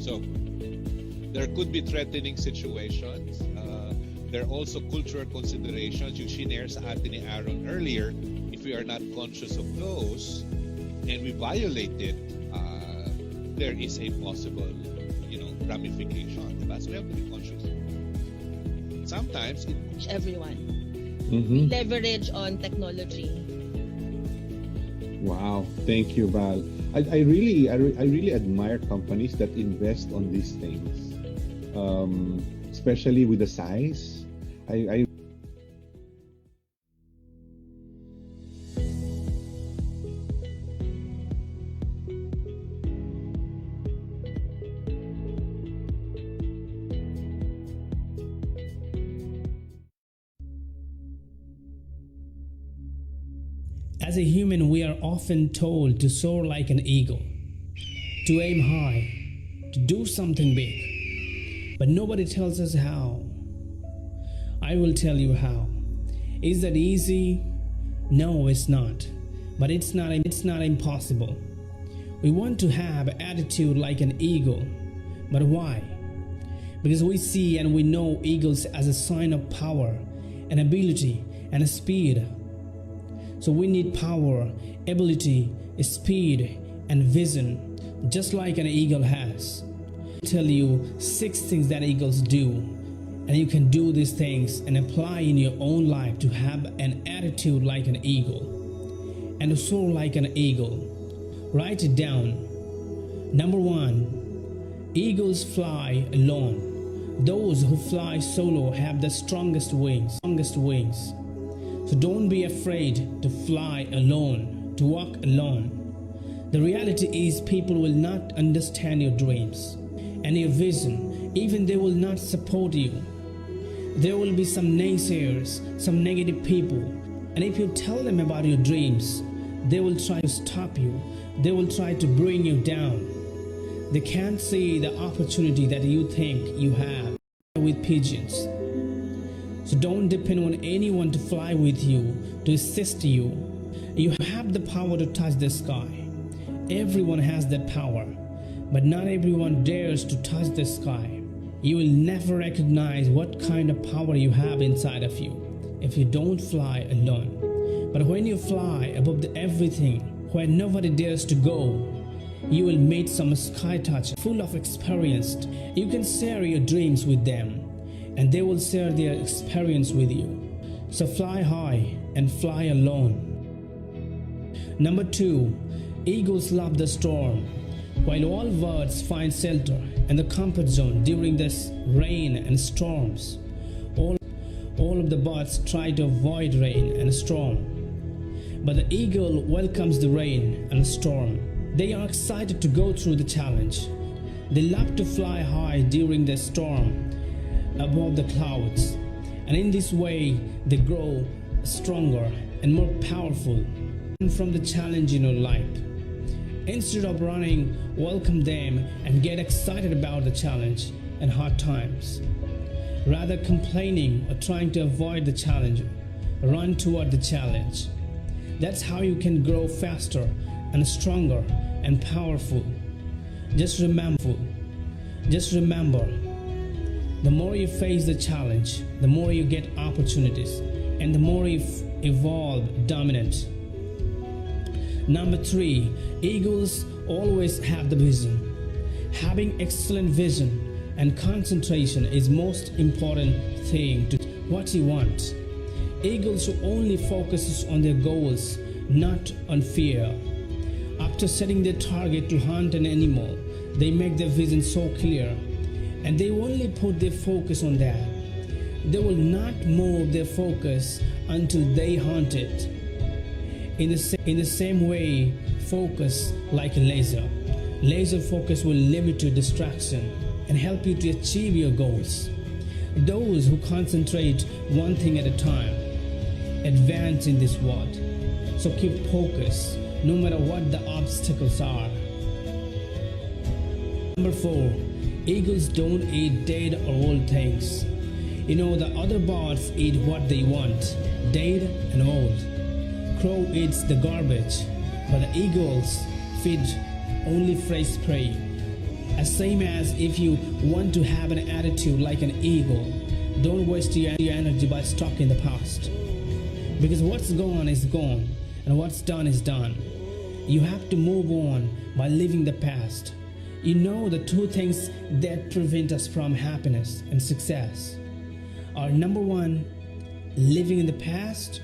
So there could be threatening situations. There are also cultural considerations. Yung shinare sa atin ni Aaron earlier, if we are not conscious of those and we violate it, there is a possible, ramification. Diba? So we have to be conscious. Sometimes everyone Mm-hmm. leverage on technology. Wow, thank you, Val. I really admire companies that invest on these things, especially with the size. I As a human, we are often told to soar like an eagle, to aim high, to do something big. But nobody tells us how. I will tell you how. Is that easy? No, it's not. But it's not impossible. We want to have attitude like an eagle. But why? Because we see and we know eagles as a sign of power and ability and speed. So we need power, ability, speed, and vision, just like an eagle has. I'll tell you 6 things that eagles do, and you can do these things and apply in your own life to have an attitude like an eagle and to soar like an eagle. Write it down. Number 1, eagles fly alone. Those who fly solo have the strongest wings. So don't be afraid to fly alone, to walk alone. The reality is people will not understand your dreams and your vision. Even they will not support you. There will be some naysayers, some negative people. And if you tell them about your dreams, they will try to stop you. They will try to bring you down. They can't see the opportunity that you think you have with pigeons. So don't depend on anyone to fly with you, to assist you. You have the power to touch the sky. Everyone has that power, but not everyone dares to touch the sky. You will never recognize what kind of power you have inside of you if you don't fly alone. But when you fly above everything, where nobody dares to go, you will meet some sky touch full of experience. You can share your dreams with them, and they will share their experience with you. So fly high and fly alone. Number 2, eagles love the storm. While all birds find shelter in the comfort zone during this rain and storms, all of the birds try to avoid rain and storm. But the eagle welcomes the rain and storm. They are excited to go through the challenge. They love to fly high during the storm above the clouds, and in this way they grow stronger and more powerful from the challenge in your life. Instead of running, welcome them and get excited about the challenge and hard times. Rather complaining or trying to avoid the challenge, run toward the challenge. That's how you can grow faster and stronger and powerful. Just remember, the more you face the challenge, the more you get opportunities, and the more you evolve dominant. Number 3, eagles always have the vision. Having excellent vision and concentration is most important thing to what you want. Eagles only focuses on their goals, not on fear. After setting their target to hunt an animal, they make their vision so clear, and they only put their focus on that. They will not move their focus until they hunt it. In the same way, focus like a laser. Laser focus will limit your distraction and help you to achieve your goals. Those who concentrate one thing at a time advance in this world. So keep focus no matter what the obstacles are. Number 4, eagles don't eat dead or old things. You know, the other birds eat what they want, dead and old. Crow eats the garbage, but the eagles feed only fresh prey. As same as if you want to have an attitude like an eagle, don't waste your energy by stuck in the past. Because what's gone is gone, and what's done is done. You have to move on by living the past. You know the two things that prevent us from happiness and success are number one, living in the past,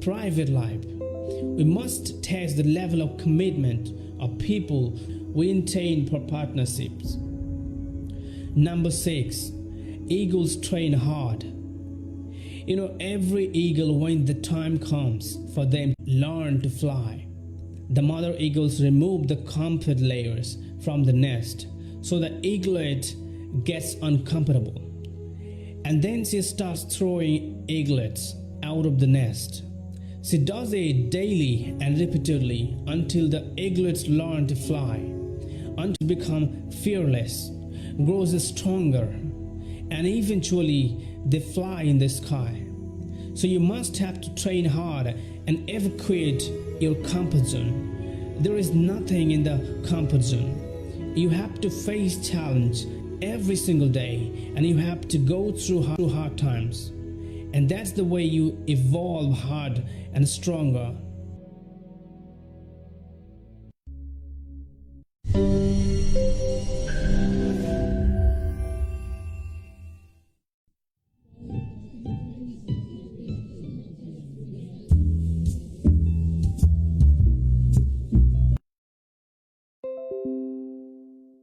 private life. We must test the level of commitment of people we intend for partnerships. Number 6, eagles train hard. You know, every eagle, when the time comes for them to learn to fly, the mother eagles remove the comfort layers from the nest so the eaglet gets uncomfortable. And then she starts throwing eaglets out of the nest. She does it daily and repeatedly until the eaglets learn to fly, until become fearless, grows stronger, and eventually they fly in the sky. So you must have to train hard and evacuate your comfort zone. There is nothing in the comfort zone. You have to face challenge every single day, and you have to go through hard times. And that's the way you evolve hard and stronger.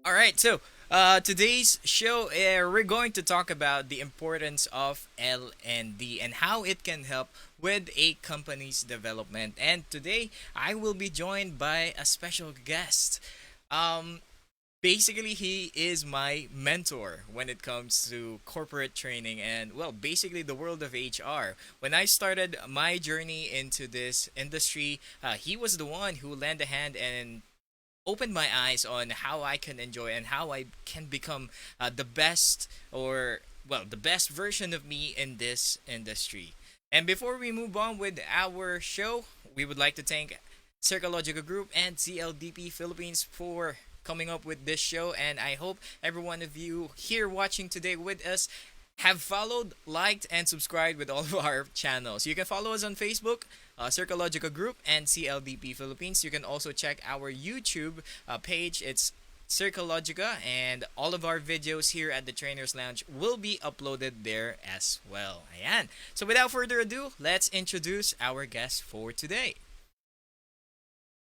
All right, so today's show, we're going to talk about the importance of L&D and how it can help with a company's development. And today, I will be joined by a special guest. Basically, he is my mentor when it comes to corporate training and, well, basically the world of HR. When I started my journey into this industry, he was the one who lent a hand and opened my eyes on how I can enjoy and how I can become the best, or well, the best version of me in this industry. And before we move on with our show, we would like to thank Circle Logica Group and CLDP Philippines for coming up with this show. And I hope every one of you here watching today with us have followed, liked, and subscribed with all of our channels. You can follow us on Facebook, Circle Logica Group, and CLDP Philippines. You can also check our YouTube page. It's Circle Logica, and all of our videos here at the Trainers Lounge will be uploaded there as well. Ayan. So without further ado, let's introduce our guest for today.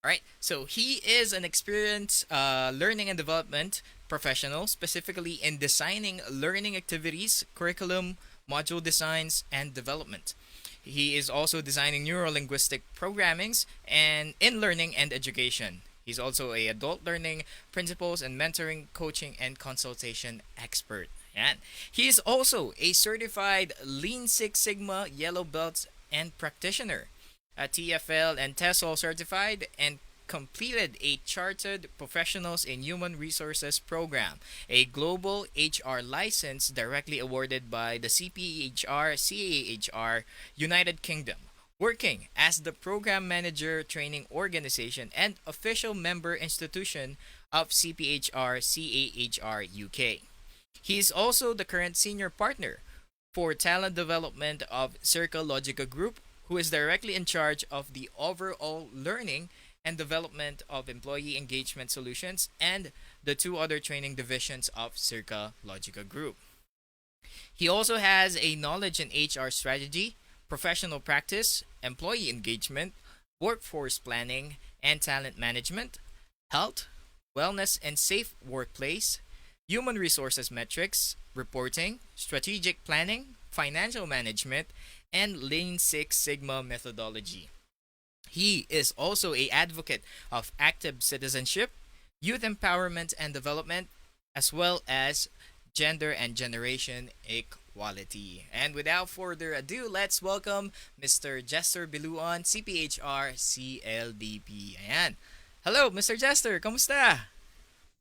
Alright, so he is an experienced learning and development professional, specifically in designing learning activities, curriculum, module designs, and development. He is also designing neuro-linguistic programmings and in learning and education. He's also a adult learning principles and mentoring, coaching, and consultation expert. And he is also a certified Lean Six Sigma Yellow Belt and practitioner, a TFL and TESOL certified, and completed a Chartered Professionals in Human Resources program, a global HR license directly awarded by the CAHR United Kingdom, working as the Program Manager Training Organization and official member institution of CAHR UK. He is also the current senior partner for talent development of Circle Logica Group, who is directly in charge of the overall learning and development of employee engagement solutions and the two other training divisions of Circle Logica Group. He also has a knowledge in HR strategy, professional practice, employee engagement, workforce planning and talent management, health, wellness and safe workplace, human resources metrics, reporting, strategic planning, financial management, and Lean Six Sigma methodology. He is also an advocate of active citizenship, youth empowerment and development, as well as gender and generation equality. And without further ado, let's welcome Mr. Jester Biluan, CPHR CLDP. Ayan. Hello, Mr. Jester. Kamusta?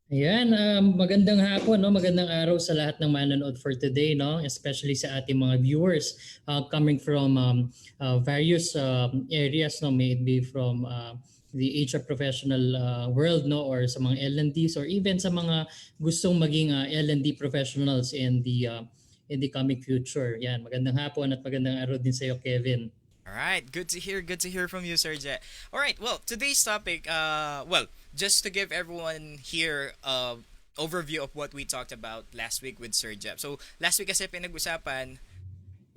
Ayan, magandang hapon, no? Magandang araw sa lahat ng manonood for today, no? Especially sa ating mga viewers coming from various areas, no? May it be from the HR professional world, no, or sa mga L&Ds, or even sa mga gustong maging L&D professionals in the coming future. Yan, magandang hapon at magandang araw din sa iyo, Kevin. All right, good to hear. Good to hear from you, Sir Jet. All right, well, today's topic, just to give everyone here overview of what we talked about last week with Sir Jet. So, last week kasi pinag-usapan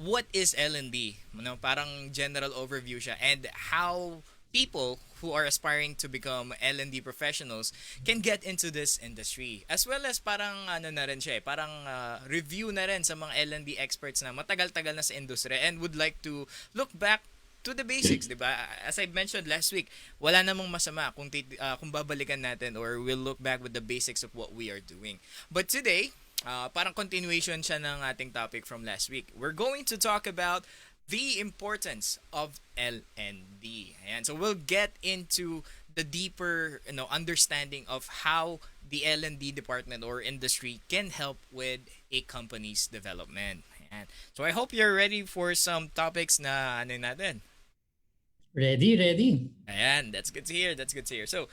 what is L&D? Parang general overview siya, and how people who are aspiring to become L&D professionals can get into this industry. As well as parang na rin siya, parang review na rin sa mga L&D experts na matagal-tagal na sa industry and would like to look back to the basics, 'di ba? As I mentioned last week, wala namang masama kung babalikan natin, or we'll look back with the basics of what we are doing. But today, parang continuation siya ng ating topic from last week. We're going to talk about the importance of L&D. And so we'll get into the deeper, understanding of how the L&D department or industry can help with a company's development. Ayan. So I hope you're ready for some topics na natin. Ready. Ayan, that's good to hear. So,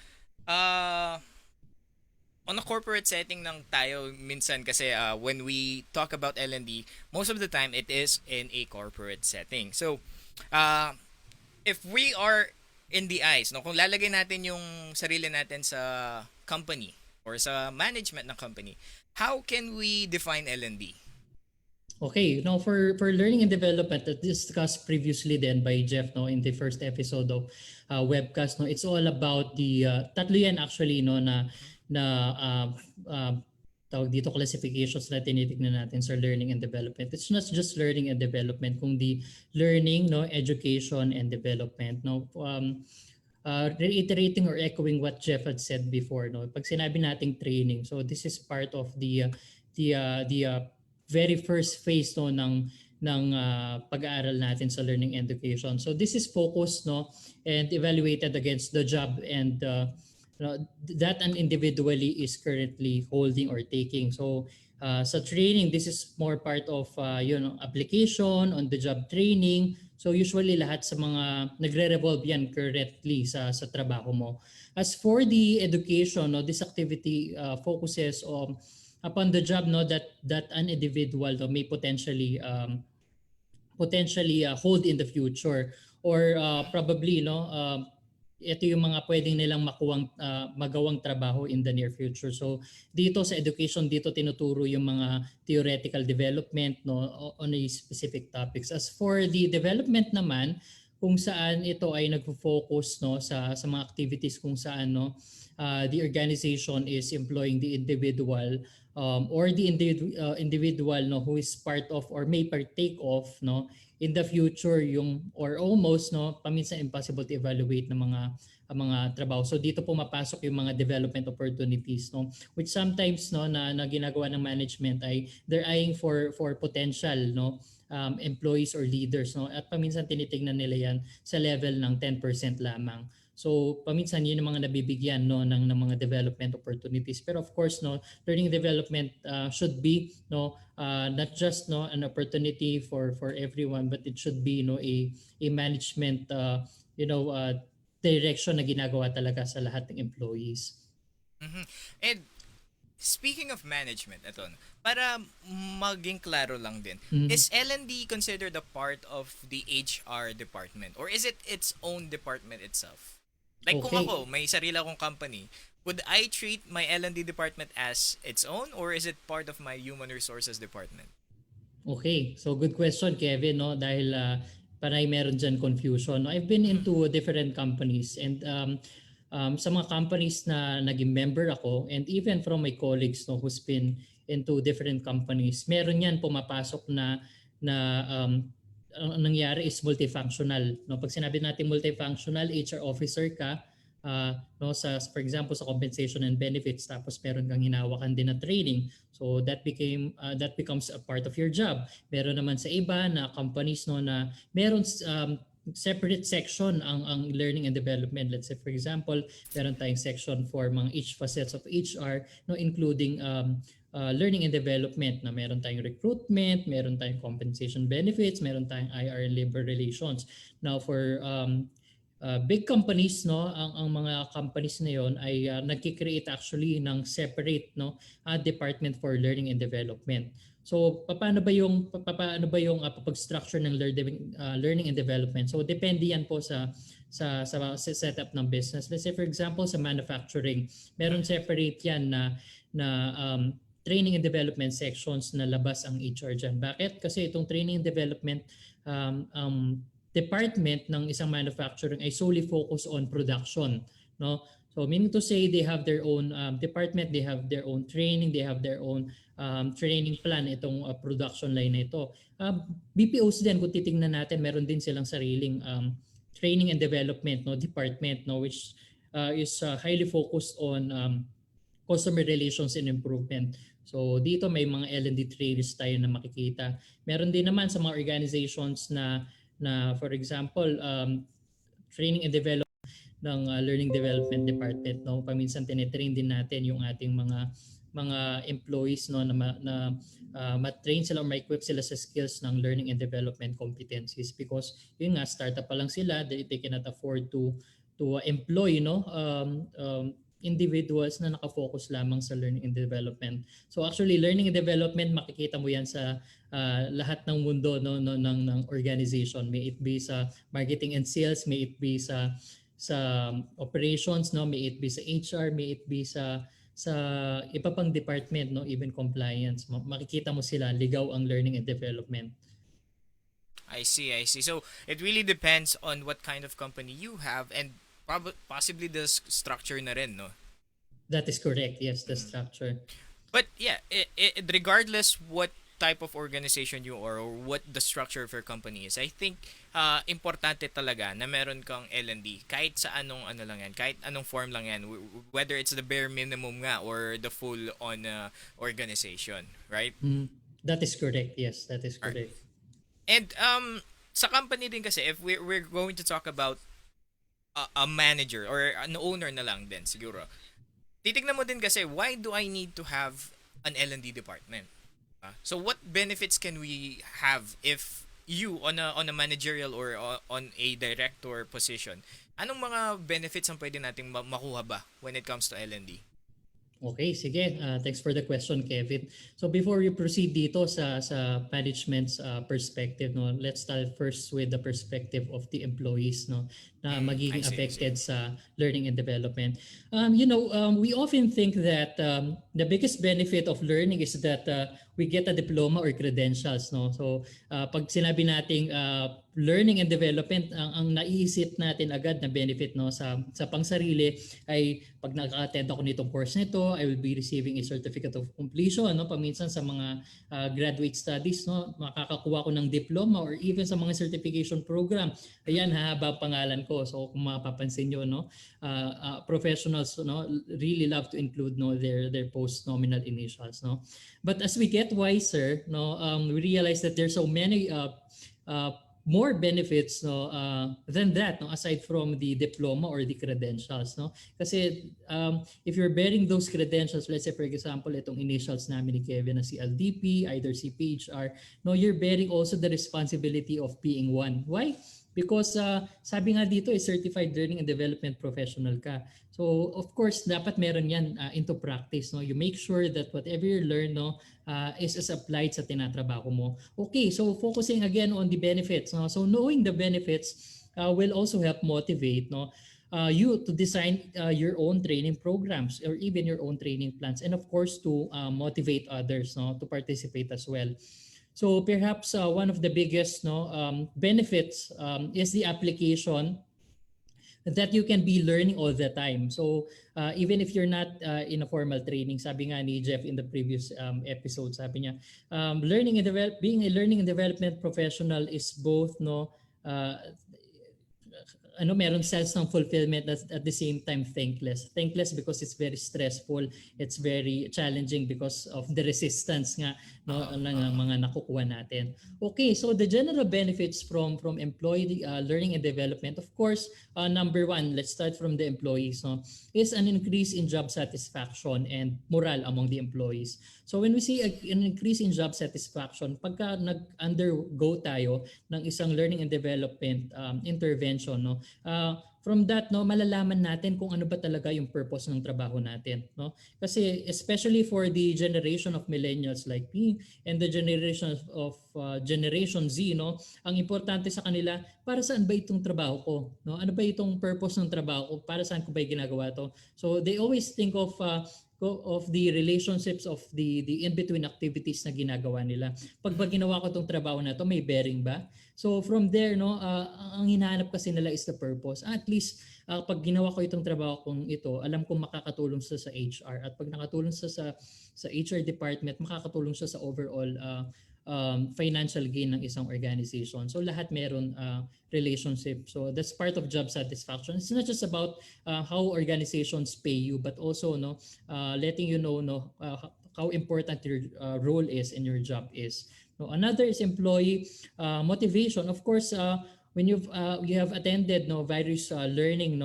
on a corporate setting ng tayo minsan kasi when we talk about L&D, most of the time it is in a corporate setting. So, if we are in the eyes, kung lalagay natin yung sarili natin sa company or sa management ng company, how can we define L&D? Okay, for learning and development, that discussed previously then by Jeff, in the first episode of webcast, it's all about the tatlo yan actually, na tawag dito classifications na tinitignan natin sa learning and development. It's not just learning and development, kundi learning, education and development. Reiterating or echoing what Jeff had said before, pag sinabi nating training, so this is part of the very first phase ng pag-aaral natin sa learning and education. So this is focused and evaluated against the job and that an individually is currently holding or taking. So sa training, this is more part of application, on the job training. So usually lahat sa mga nagre-revolve yan currently sa trabaho mo. As for the education, this activity focuses upon the job that an individual may potentially hold in the future, or probably ito yung mga pwedeng nilang magawang trabaho in the near future. So dito sa education, dito tinuturo yung mga theoretical development on a specific topics. As for the development naman, kung saan ito ay nagfo-focus sa mga activities kung saan the organization is employing the individual or the individual who is part of or may partake of in the future or almost paminsan impossible to evaluate ng mga trabaho. So dito pumapasok yung mga development opportunities which sometimes na ginagawa ng management ay they're eyeing for potential employees or leaders at paminsan tinitingnan nila yan sa level ng 10% lamang. So paminsan yun ang mga nabibigyan ng mga development opportunities. Pero of course learning development should be not just an opportunity for everyone, but it should be a management direction na ginagawa talaga sa lahat ng employees. Mm-hmm. And speaking of management, para maging klaro lang din, is L&D considered a part of the HR department, or is it its own department itself? Like Okay. kung ako, may sarili akong company, would I treat my L&D department as its own, or is it part of my human resources department? Okay, so good question, Kevin, dahil panay meron dyan confusion. I've been into different companies, and sa mga companies na naging member ako, and even from my colleagues who's been into different companies, meron yan pumapasok na ang nangyari is multifunctional. Pag sinabi natin multifunctional, HR officer ka, for example sa compensation and benefits, tapos meron kang hinawakan din na training. So that becomes a part of your job. Meron naman sa iba na companies na meron separate section ang learning and development. Let's say for example, meron tayong section for mga each facets of HR, including learning and development, na meron tayong recruitment, meron tayong compensation benefits, meron tayong IR and labor relations. Now for big companies, no, ang mga companies na yon ay nagki-create actually ng separate, no, department for learning and development. So paano ba yung pag-structure ng learning and development? So depende yan po sa setup ng business. Let's say for example sa manufacturing, meron separate yan na training and development sections na labas ang HR dyan. Bakit? Kasi itong training and development department ng isang manufacturing ay solely focus on production, no? So meaning to say they have their own department, they have their own training, they have their own training plan itong production line na ito. BPOs din kung titingnan natin, meron din silang sariling training and development, no, department, no, which is highly focused on customer relations and improvement. So dito may mga L&D trails tayo na makikita. Meron din naman sa mga organizations na for example training and development ng learning development department, no, paminsan tinitrain din natin yung ating mga employees, no, na ma-train sila or ma-equip sila sa skills ng learning and development competencies because yun nga startup pa lang sila, they cannot afford to employ, no, individuals na nakafocus lamang sa learning and development. So actually learning and development makikita mo yan sa lahat ng mundo, no, ng organization, may it be sa marketing and sales, may it be sa operations, no, may it be sa HR, may it be sa iba pang department, no, even compliance. Makikita mo sila, ligaw ang learning and development. I see. So it really depends on what kind of company you have and possibly the structure na rin, no? That is correct. Yes, the structure. But yeah, regardless what type of organization you are or what the structure of your company is, I think importante talaga na meron kang L&D kahit sa anong lang yan, kahit anong form lang yan, whether it's the bare minimum nga or the full on organization, right? That is correct. Yes, that is correct. And sa company din kasi, if we're going to talk about a manager or an owner na lang din siguro, titignan mo din kasi, why do I need to have an L&D department? So what benefits can we have if you on a managerial or on a director position, anong mga benefits ang pwede nating makuha ba when it comes to L&D? Okay, sige. Thanks for the question, Kevin. So before we proceed dito sa management's perspective, no, let's start first with the perspective of the employees, no, na magiging affected sa learning and development. We often think that the biggest benefit of learning is that we get a diploma or credentials, no. So pag sinabi nating learning and development, ang naiisip natin agad na benefit, no, sa pangsarili ay pag naka-attend ako nitong course nito, I will be receiving a certificate of completion, no. Paminsan sa mga graduate studies, no, makakakuha ko ng diploma or even sa mga certification program. Ayan, hahaba pangalan ko. So kung mapapansin niyo, no, professionals, no, really love to include, no, their post-nominal initials, no. But as we get wiser, no, we realize that there's so many more benefits, no, than that, no, aside from the diploma or the credentials, no. Kasi if you're bearing those credentials, let's say for example itong initials namin ni Kevin na si LDP, either si PHR, no, you're bearing also the responsibility of being one. Why? Because sabi nga dito, certified learning and development professional ka. So of course dapat meron yan into practice, no. You make sure that whatever you learn, no, is as applied sa tinatrabaho mo. Okay, so focusing again on the benefits, no. So knowing the benefits will also help motivate, no, you to design your own training programs or even your own training plans, and of course to motivate others, no, to participate as well. So perhaps one of the biggest, no, benefits is the application that you can be learning all the time. So even if you're not in a formal training, sabi nga ni Jeff in the previous episode, sabi niya, being a learning and development professional is both, no, meron sense ng fulfillment at the same time thankless. Thankless because it's very stressful, it's very challenging because of the resistance nga, no, ng mga nakukuha natin. Okay, so the general benefits from employee learning and development, of course, number one, let's start from the employees, no, is an increase in job satisfaction and morale among the employees. So when we see an increase in job satisfaction, pagka nag-undergo tayo ng isang learning and development intervention, no, From that, no, malalaman natin kung ano ba talaga yung purpose ng trabaho natin, no? Kasi especially for the generation of millennials like me and the generation of Generation Z, no, ang importante sa kanila, para saan ba itong trabaho ko, no? Ano ba itong purpose ng trabaho ko? Para saan ko ba ginagawa to? So they always think of the relationships of the in-between activities na ginagawa nila. Pag ba ginawa ko itong trabaho na to, may bearing ba? So from there, no, ang hinahanap kasi nila is the purpose. At least pag ginawa ko itong trabaho kong ito, alam kong makakatulong siya sa HR. At pag nakatulong siya sa HR department, makakatulong siya sa overall financial gain ng isang organization. So lahat meron relationship. So that's part of job satisfaction. It's not just about how organizations pay you, but also letting you know how important your role is and your job is. So another is employee motivation. Of course, when you have attended various learning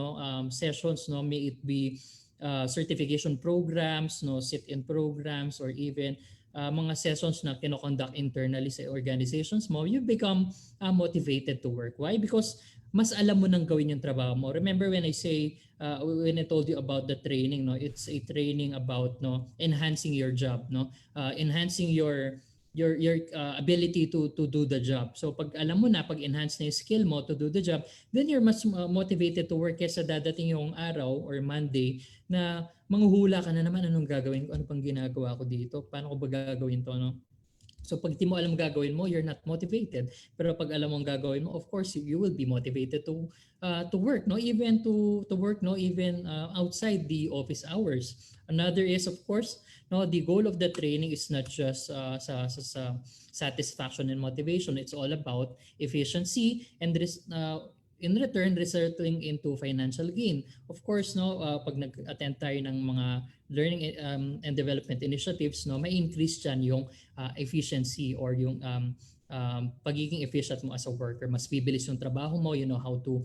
sessions, may it be certification programs, sit-in programs, or even mga sessions na kinoconduct internally sa organizations mo, you become motivated to work. Why? Because mas alam mo nang gawin yung trabaho mo. Remember when I say, when I told you about the training, it's a training about enhancing your job, enhancing your ability to do the job. So pag alam mo na, pag enhance na yung skill mo to do the job, then you're much motivated to work kesa dadating yung araw or Monday na manghuhula ka na naman, anong gagawin ko, ano pang ginagawa ko dito, paano ko ba gagawin to, So pag di mo alam gagawin mo, you're not motivated. Pero pag alam mo ang gagawin mo, of course you will be motivated to work, even to work, even outside the office hours. Another is, of course, the goal of the training is not just sa satisfaction and motivation. It's all about efficiency and in return resulting into financial gain. Of course, pag nag-attend tayo ng mga learning and development initiatives, may increase dyan yung efficiency or yung pagiging efficient mo as a worker. Mas bibilis yung trabaho mo, you know how to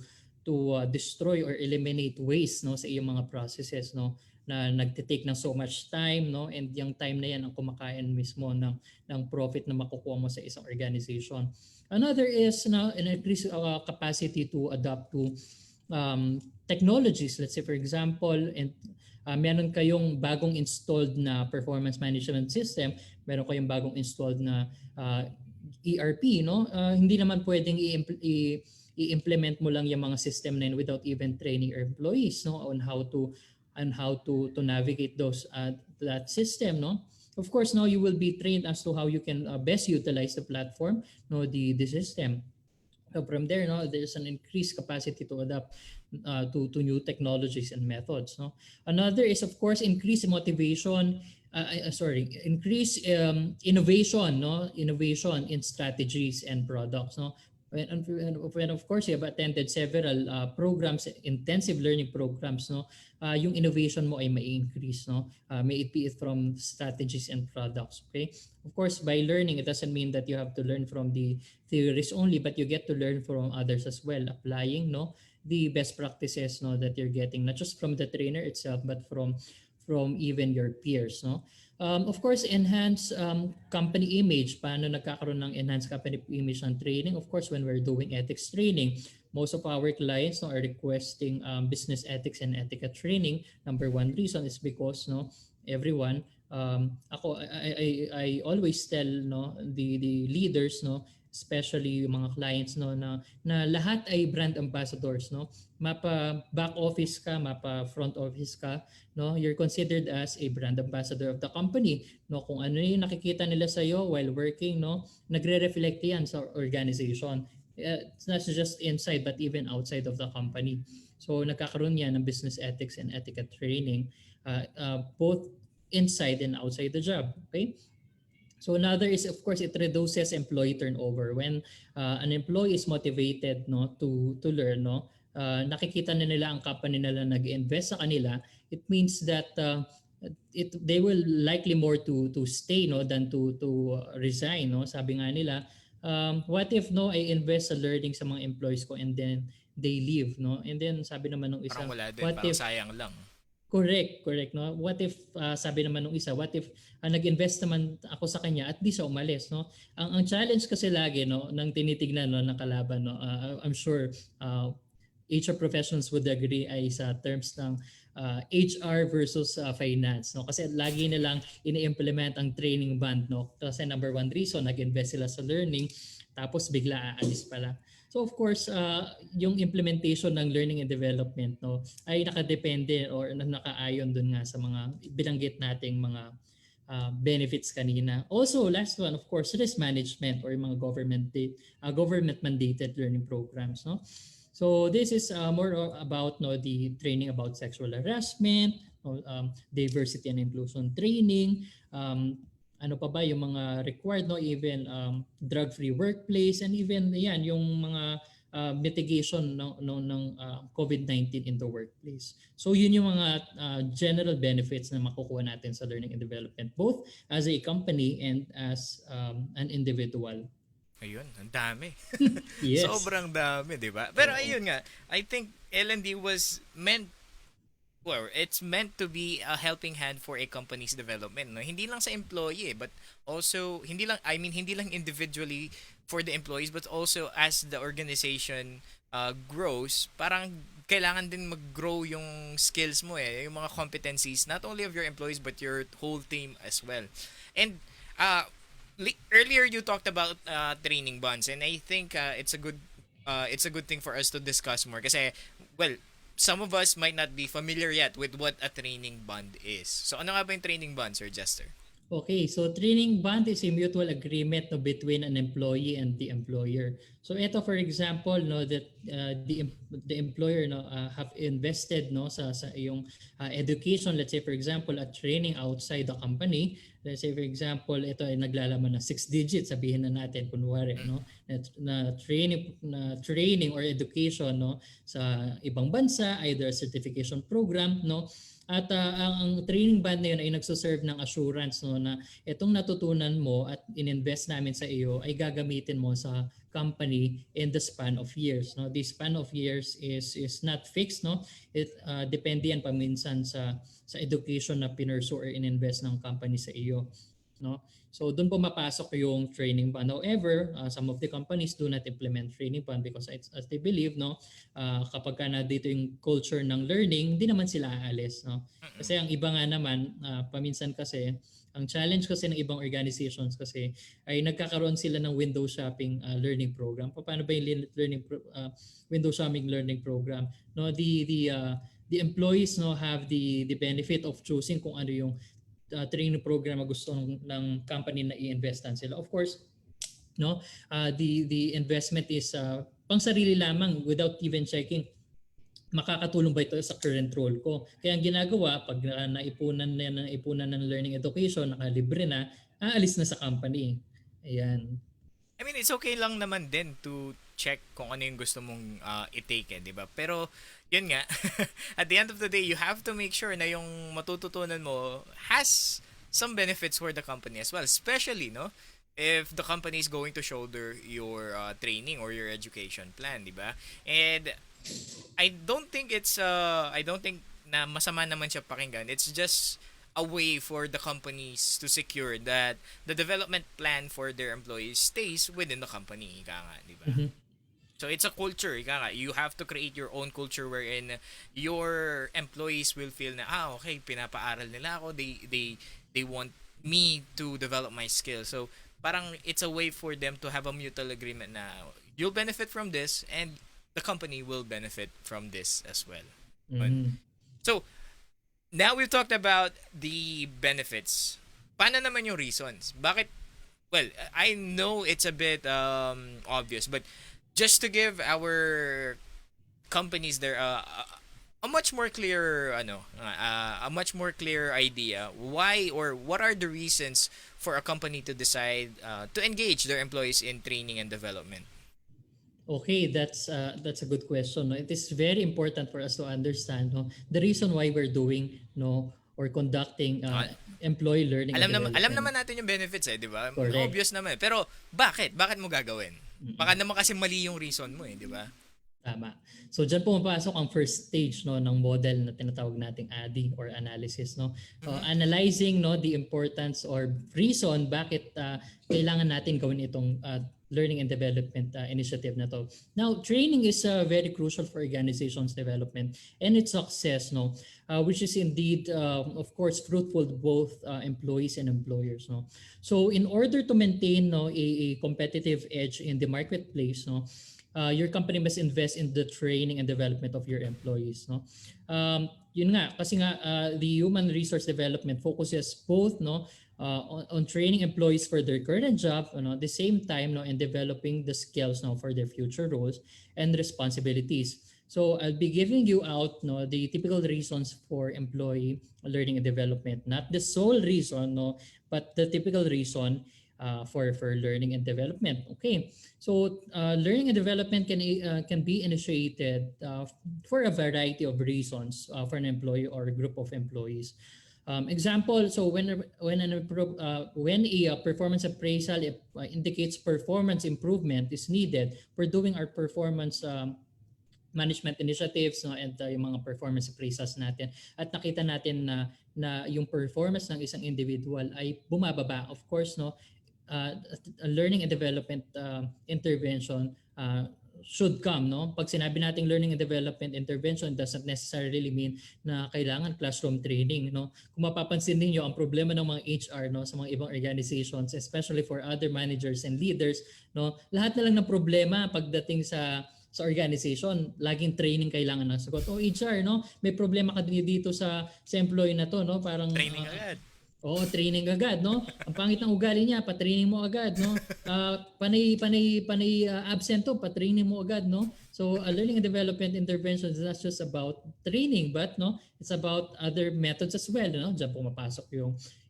destroy or eliminate waste sa iyong mga processes na nagte-take ng so much time, and yung time na yan ang kumakain mismo ng profit na makukuha mo sa isang organization. Another is an increased capacity to adapt to technologies. Let's say for example, meron kayong bagong installed na performance management system, meron kayong bagong installed na ERP, hindi naman pwedeng i-implement mo lang yung mga system na yun without even training your employees on how to navigate that system, Of course, you will be trained as to how you can best utilize the platform, the system. So from there, there's an increased capacity to adapt to new technologies and methods. Another is, of course, increased motivation. Increase innovation. Innovation in strategies and products. When of course you have attended several programs, intensive learning programs, yung innovation mo ay may increase, may it be from strategies and products. Okay, of course by learning, it doesn't mean that you have to learn from the theories only, but you get to learn from others as well, applying the best practices that you're getting, not just from the trainer itself but from even your peers. Of course, enhance company image. Paano nagkakaroon ng enhanced company image and training? Of course, when we're doing ethics training, most of our clients are requesting business ethics and etiquette training. Number one reason is because everyone, I always tell the leaders, especially yung mga clients na lahat ay brand ambassadors, mapa back office ka, mapa front office ka, you're considered as a brand ambassador of the company. Kung ano yung nakikita nila sa iyo while working, nagre-reflect yan sa organization. It's not just inside but even outside of the company. So nagkakaroon yan ng business ethics and etiquette training both inside and outside the job. Okay? So another is, of course, it reduces employee turnover. When an employee is motivated to learn, nakikita na nila ang company nila nag-invest sa kanila, it means that they will likely more to stay than to resign. Sabi nga nila, what if I invest sa learning sa mga employees ko and then they leave, and then sabi naman ng isa, parang wala din, what parang if sayang lang. Correct. What if sabi naman nung isa, what if nag-invest naman ako sa kanya at di siya umalis, Ang challenge kasi lagi ng tinitignan ng kalaban, I'm sure HR professionals would agree ay sa terms ng HR versus finance, no? Kasi lagi nilang ini-implement ang training band, no? Kasi number one reason, nag-invest sila sa learning, tapos bigla aalis pala. So of course, yung implementation ng learning and development, no, ay nakadepende or nakaayon dun nga sa mga binanggit nating mga benefits kanina. Also, last one, of course, risk management or yung mga government mandated learning programs, no? So this is more about the training about sexual harassment, diversity and inclusion training, ano pa ba yung mga required, no, even drug-free workplace, and even yan yung mga mitigation ng COVID-19 in the workplace. So yun yung mga general benefits na makukuha natin sa learning and development, both as a company and as an individual. Ayun, ang dami. Yes. Sobrang dami, di ba? Pero ayun nga, I think L&D was meant, well, it's meant to be a helping hand for a company's development, no? Hindi lang sa employee, but also hindi lang individually for the employees, but also as the organization grows, parang kailangan din mag-grow yung skills mo, yung mga competencies, not only of your employees but your whole team as well. And earlier you talked about training bonds, and I think it's a good thing for us to discuss more kasi, well, some of us might not be familiar yet with what a training bond is. So ano nga ba yung training bond, Sir Jester? Okay, so training bond is a mutual agreement, no, between an employee and the employer. So ito, for example, no, that the employer, no, have invested, no, sa iyong education. Let's say for example, a training outside the company. Let's say for example, ito ay naglalaman ng 6 digits, sabihin na natin kunwari, no, na training or education, no, sa ibang bansa, either a certification program, no. At ang training band na yun ay nagsuserve ng assurance, no, na itong natutunan mo at ininvest namin sa iyo ay gagamitin mo sa company in the span of years, no. The span of years is not fixed, no. It depende yan paminsan sa education na pinursu or ininvest ng company sa iyo, no. So doon po mapasok yung training band. However, some of the companies do not implement training band because as they believe, no, kapag na dito yung culture ng learning, hindi naman sila aalis, no. Kasi ang iba nga naman, paminsan kasi, ang challenge kasi ng ibang organizations kasi ay nagkakaroon sila ng window shopping learning program. Paano ba yung window shopping learning program? No, the employees, no, have the benefit of choosing kung ano yung training program na gusto ng company na i-investan sila. Of course, no, the investment is pang sarili lamang without even checking makakatulong ba ito sa current role ko. Kaya ang ginagawa, pag naipunan ng learning education, nakalibre na, aalis na sa company. Ayan. I mean, it's okay lang naman din to check kung ano yung gusto mong i-take, di ba? Pero, yun nga, at the end of the day, you have to make sure na yung matututunan mo has some benefits for the company as well. Especially, no, if the company is going to shoulder your training or your education plan, di ba? And I don't think na masama naman siya pakinggan. It's just a way for the companies to secure that the development plan for their employees stays within the company, ika nga, di ba? Mm-hmm. So it's a culture, ika nga. You have to create your own culture wherein your employees will feel na, okay, pinapaaral nila ako. They want me to develop my skills. So parang it's a way for them to have a mutual agreement na you'll benefit from this and the company will benefit from this as well. Mm-hmm. So now we've talked about the benefits. Paano naman yung reasons? Bakit? Well, I know it's a bit obvious, but just to give our companies there a much more clear a much more clear idea why or what are the reasons for a company to decide to engage their employees in training and development. Okay, that's a good question. No? It is very important for us to understand, no, the reason why we're doing, no, or conducting employee learning. Alam naman natin yung benefits, di ba? Obvious naman. Pero bakit mo gagawin? Baka naman kasi mali yung reason mo, di ba? Tama. So diyan pumapasok ang first stage, no, ng model na tinatawag nating ADI or analysis, no. Analyzing, no, the importance or reason bakit kailangan natin gawin itong learning and development initiative na to. Now, training is very crucial for organizations development and its success, no, which is indeed, of course, fruitful to both employees and employers, no. So, in order to maintain, no, a competitive edge in the marketplace, no, your company must invest in the training and development of your employees, no. Yun nga, kasi nga the human resource development focuses both, no, on training employees for their current job, at the same time, no, and developing the skills, no, for their future roles and responsibilities. So I'll be giving you out, no, the typical reasons for employee learning and development, not the sole reason, no, but the typical reason for learning and development. Okay, so learning and development can be initiated for a variety of reasons for an employee or a group of employees. Example, so when a performance appraisal indicates performance improvement is needed, we're doing our performance management initiatives, no, and yung mga performance appraisals natin, at nakita natin na yung performance ng isang individual ay bumababa. Of course, no, a learning and development intervention should come, no? Pag sinabi nating learning and development intervention doesn't necessarily mean na kailangan classroom training, no? Kung mapapansin niyo ang problema ng mga HR, no, sa mga ibang organizations, especially for other managers and leaders, no, lahat na lang ng problema pagdating sa organization, laging training kailangan ng sagot. HR, no, may problema ka dito sa employee na to, no? Parang Training agad. Oo, training agad, no? Ang pangit ng ugali niya, pa-training mo agad, no? Panay absent to, pa-training mo agad, no? So, learning and development intervention is not just about training, but no, it's about other methods as well, no? Diyan pumapasok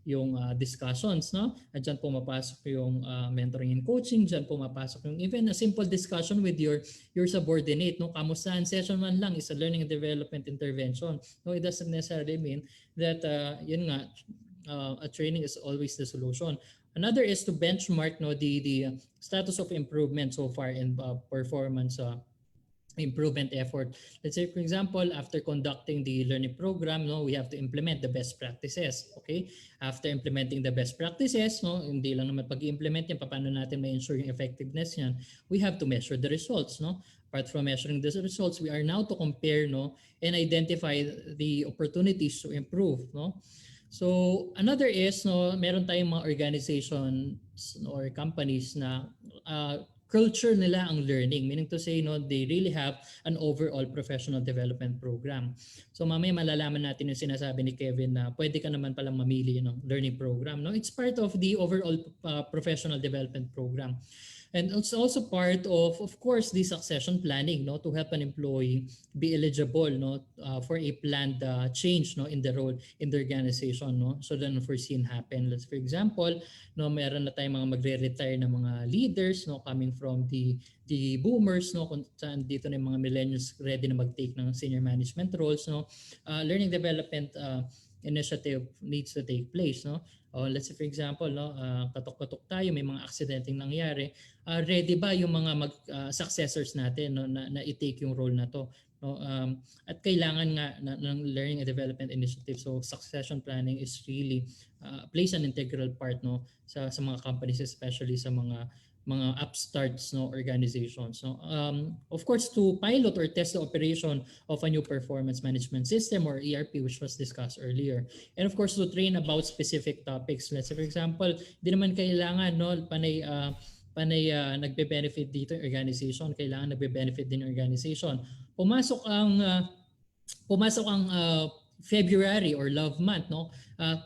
yung discussions, no? At diyan pumapasok yung mentoring and coaching, diyan pumapasok yung even a simple discussion with your subordinate, no? Kamustahan session man lang is a learning and development intervention. No, it doesn't necessarily mean that yun nga, a training is always the solution. Another is to benchmark, no, the status of improvement so far in performance improvement effort. Let's say, for example, after conducting the learning program, no, we have to implement the best practices. Okay? After implementing the best practices, no, hindi lang naman pag-implement yan, paano natin ma-ensure yung effectiveness yan, we have to measure the results, no? Apart from measuring the results, we are now to compare, no, and identify the opportunities to improve, no? So another is, no, meron tayong mga organizations or companies na culture nila ang learning, meaning to say, no, they really have an overall professional development program. So mamaya malalaman natin yung sinasabi ni Kevin na pwede ka naman palang mamili ng learning program, no? It's part of the overall professional development program. And it's also part of course, the succession planning, no, to help an employee be eligible, no, for a planned change, no, in the role in the organization, no. So then unforeseen happen. Let's for example, no, meron na tayong mga magre-retire na mga leaders, no, coming from the boomers, no, kung saan dito na yung mga millennials ready na mag-take ng senior management roles, no. Learning development initiative needs to take place, no. Let's say for example, no, katok-katok tayo, may mga aksidenteng nangyari, ready ba yung mga successors natin, no, na i-take yung role na to, no? At kailangan nga ng learning and development initiative. So succession planning is really plays an integral part, no, sa mga companies, especially sa mga upstarts, no, organizations, no. Of course, to pilot or test the operation of a new performance management system or ERP, which was discussed earlier, and of course to train about specific topics. Let's say for example, di naman kailangan, no, panay nagbe-benefit dito yung organization, kailangan nagbe-benefit din yung organization. Pumasok ang February or Love Month, no?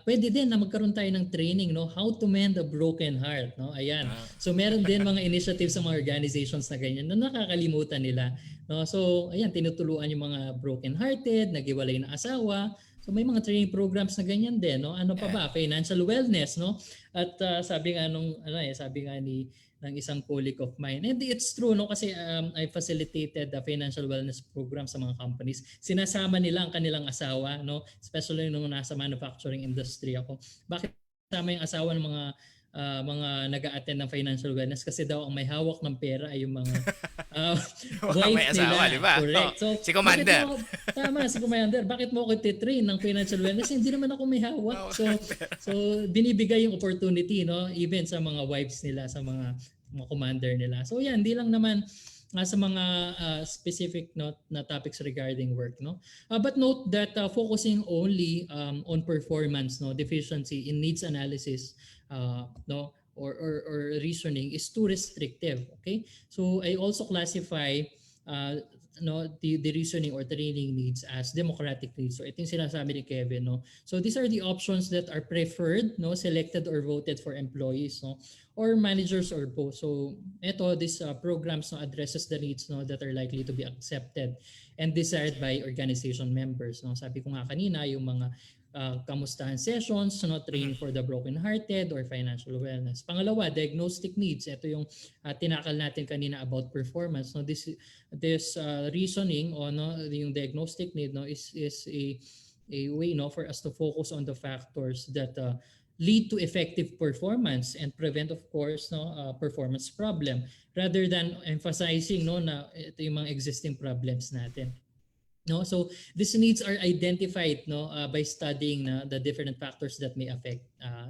Pwede din na magkaroon tayo ng training, no, how to mend a broken heart, no? Ayan. So meron din mga initiatives sa mga organizations na ganyan na nakakalimutan nila, no? So ayan, tinutuluan yung mga broken hearted, naghiwalay na asawa. So may mga training programs na ganyan din, no? Ano pa ba? Financial wellness, no? At sabi nga ng isang colleague of mine. And it's true, no, kasi I facilitated the financial wellness program sa mga companies. Sinasama nila ang kanilang asawa, no, especially nung nasa manufacturing industry ako. Bakit sama yung asawa ng mga nag-a-attend ng financial wellness? Kasi daw ang may hawak ng pera ay yung mga wife may asawa, nila. diba? Correct. So, si Commander. Tama, si Commander. Bakit mo ako titrain ng financial wellness? Hindi naman ako may hawak. So binibigay yung opportunity, no, even sa mga wives nila, sa mga mga commander nila. So yan, hindi lang naman sa mga specific na topics regarding work, no. But note that focusing only on performance, no, deficiency in needs analysis, no, or reasoning is too restrictive. Okay, so I also classify no, the reasoning or training needs as democratic needs. So ito yung sinasabi ni Kevin, no. So these are the options that are preferred, no, selected or voted for employees, no, or managers or both. So ito, this programs, no, addresses the needs, no, that are likely to be accepted and desired by organization members, no. Sabi ko nga kanina, yung mga kamustahan sessions, no, training for the broken-hearted or financial wellness. Pangalawa, diagnostic needs. Ito yung tinakal natin kanina about performance. No, this reasoning o no, yung diagnostic need, no, is a way, no, for us to focus on the factors that lead to effective performance and prevent, of course, no, performance problem rather than emphasizing, no, na ito yung mga existing problems natin. No, so these needs are identified, no, by studying the different factors that may affect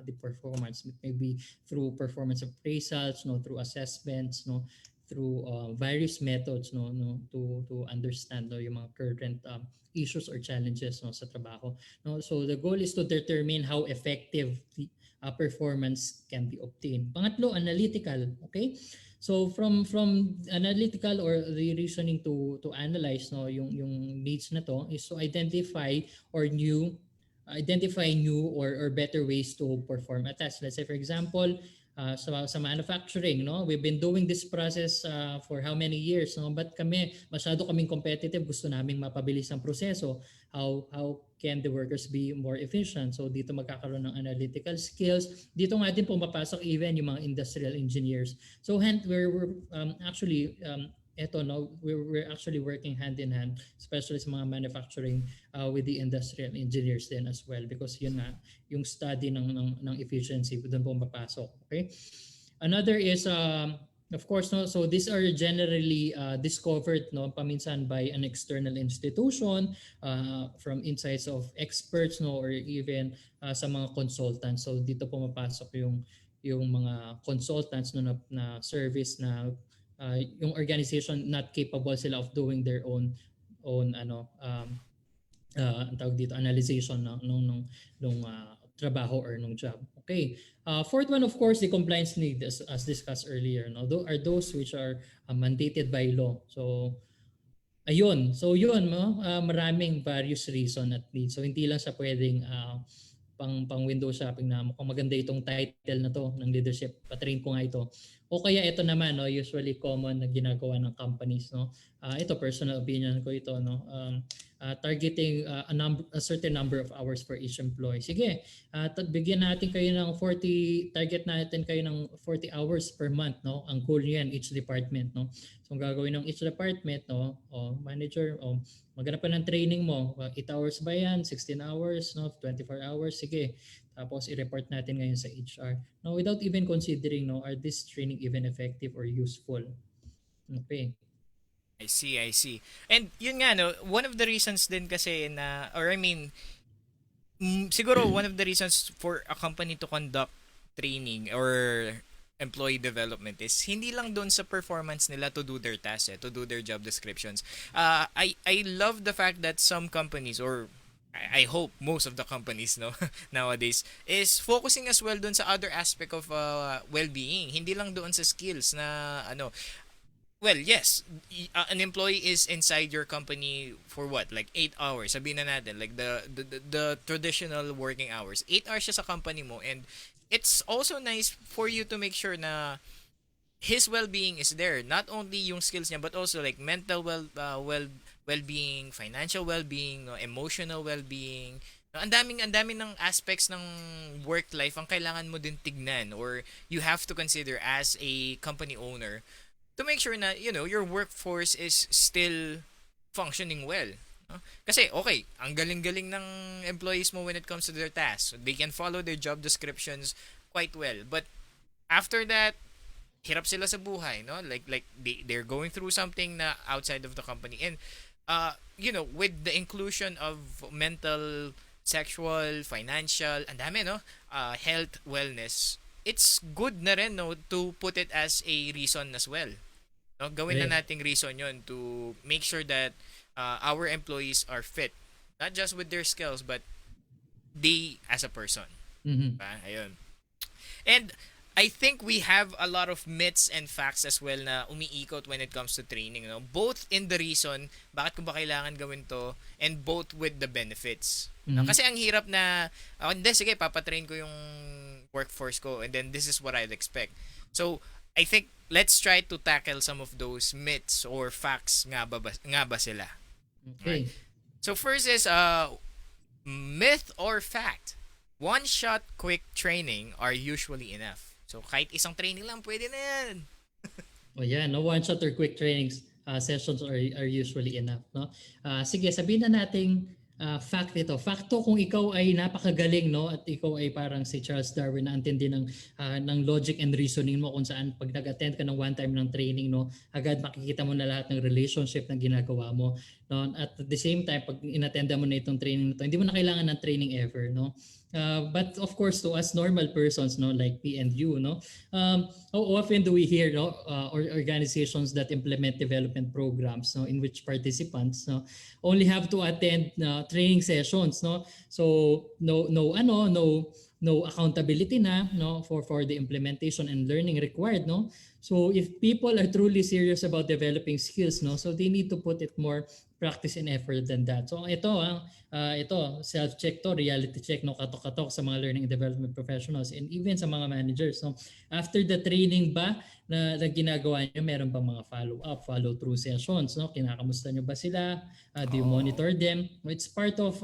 the performance, maybe through performance appraisals, no, through assessments, no, through various methods, no, to understand, no, yung mga current issues or challenges, no, sa trabaho, no. So the goal is to determine how effective the performance can be obtained. Pangatlo, analytical. Okay, so from analytical or the reasoning to analyze, no, yung needs na to is to identify new or better ways to perform a task. Let's say for example, sa manufacturing, no, we've been doing this process for how many years, no, but masyado kaming competitive, gusto naming mapabilis ang proseso. How can the workers be more efficient? So dito magkakaroon ng analytical skills. Dito nga din pumapasok even yung mga industrial engineers. So we're actually we're actually working hand in hand, especially sa mga manufacturing, with the industrial engineers then as well, because yun na yung study ng efficiency doon pumapasok. Okay, another is of course, no, so these are generally discovered, no, paminsan by an external institution, from insights of experts, no, or even sa mga consultants. So dito pumapasok yung mga consultants, no, na service na yung organization not capable sila of doing their own ang tawag dito, analyzation nung trabaho or nung job. Okay. Fourth one, of course, the compliance need, as discussed earlier, no, are those which are mandated by law. So ayun. So yun, no, maraming various reason at needs. So hindi lang sa pwedeng pang window shopping na mukhang maganda itong title na to ng leadership, patrain ko nga ito. O kaya ito naman, no, usually common na ginagawa ng companies, no. Ito personal opinion ko ito, no. Targeting a certain number of hours for each employee. Sige, bigyan natin kayo ng target natin kayo ng 40 hours per month, no. Ang goal niyan each department, no. So ang gagawin ng each department, no, manager, maghanap ka ng training mo, 8 hours ba yan, 16 hours, no, 24 hours, sige. Tapos i-report natin ngayon sa HR. Now, without even considering, no, are this training even effective or useful? Okay. I see. And yun nga, no, one of the reasons din kasi siguro one of the reasons for a company to conduct training or employee development is hindi lang doon sa performance nila to do their tasks, to do their job descriptions. I love the fact that some companies, or I hope most of the companies, no, nowadays is focusing as well doon sa other aspect of well-being. Hindi lang doon sa skills na well, yes, an employee is inside your company for what? Like 8 hours. Sabihin na natin, like the traditional working hours. 8 hours siya sa company mo, and it's also nice for you to make sure na his well-being is there. Not only yung skills niya, but also like mental well-being, financial well-being, no, emotional well-being. No, ang daming ng aspects ng work life ang kailangan mo din tignan, or you have to consider as a company owner, to make sure na, you know, your workforce is still functioning well. No? Kasi, okay, ang galing-galing ng employees mo when it comes to their tasks. They can follow their job descriptions quite well. But after that, hirap sila sa buhay, no? Like they're going through something na outside of the company. And, you know, with the inclusion of mental, sexual, financial, and dami, no? Health, wellness, it's good na rin, no, to put it as a reason as well. No, gawin na Correct. nating reason 'yon to make sure that our employees are fit, not just with their skills but they as a person. Mhm. Ayun. And I think we have a lot of myths and facts as well na umiikot when it comes to training, no? Both in the reason bakit ko ba kailangan gawin to and both with the benefits. No? Mhm. Kasi ang hirap na hindi sige papatrain ko yung workforce ko and then this is what I'd expect. So, I think let's try to tackle some of those myths or facts nga ba sila. Okay. So first is myth or fact. One shot quick training are usually enough. So kahit isang training lang pwede na yan. O yan, no, one shot or quick trainings sessions are usually enough, no? Sige, sabihin na nating fact ito. Fact to kung ikaw ay napakagaling, no, at ikaw ay parang si Charles Darwin na antindi ng logic and reasoning mo kung saan pag nag-attend ka ng one time ng training, no, agad makikita mo na lahat ng relationship na ginagawa mo, no? At the same time pag inattenda mo na itong training na to, hindi mo na kailangan ng training ever, no? But of course to us normal persons, no, like me and you, no, how often do we hear, no, or organizations that implement development programs, no, in which participants, no, only have to attend training sessions, no, so no accountability na, no, for the implementation and learning required, no. So if people are truly serious about developing skills, no, so they need to put it more practice and effort than that. So ito self-check to, reality check, no, katok-katok sa mga learning and development professionals and even sa mga managers, no. After the training ba na ginagawa niyo, meron bang mga follow-up, follow-through sessions, no? Kinakamusta niyo ba sila? Do you monitor them? It's part of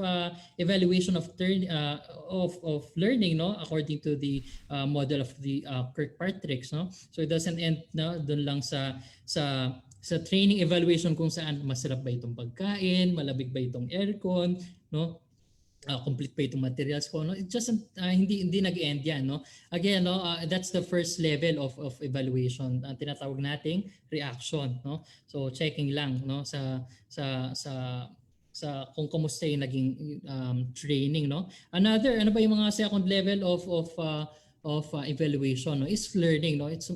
evaluation of learning, no, according to the model of the Kirkpatrick, no. So it doesn't end na doon lang sa training evaluation kung saan masarap ba itong pagkain, malabig ba itong aircon, no? Complete pa itong materials ko, no? It just hindi nag-end yan, no. Again, no, that's the first level of evaluation, tinatawag nating reaction, no. So checking lang, no, sa kung kumusta yung naging training, no. Ano ba yung mga second level of evaluation, no, is learning, no. It's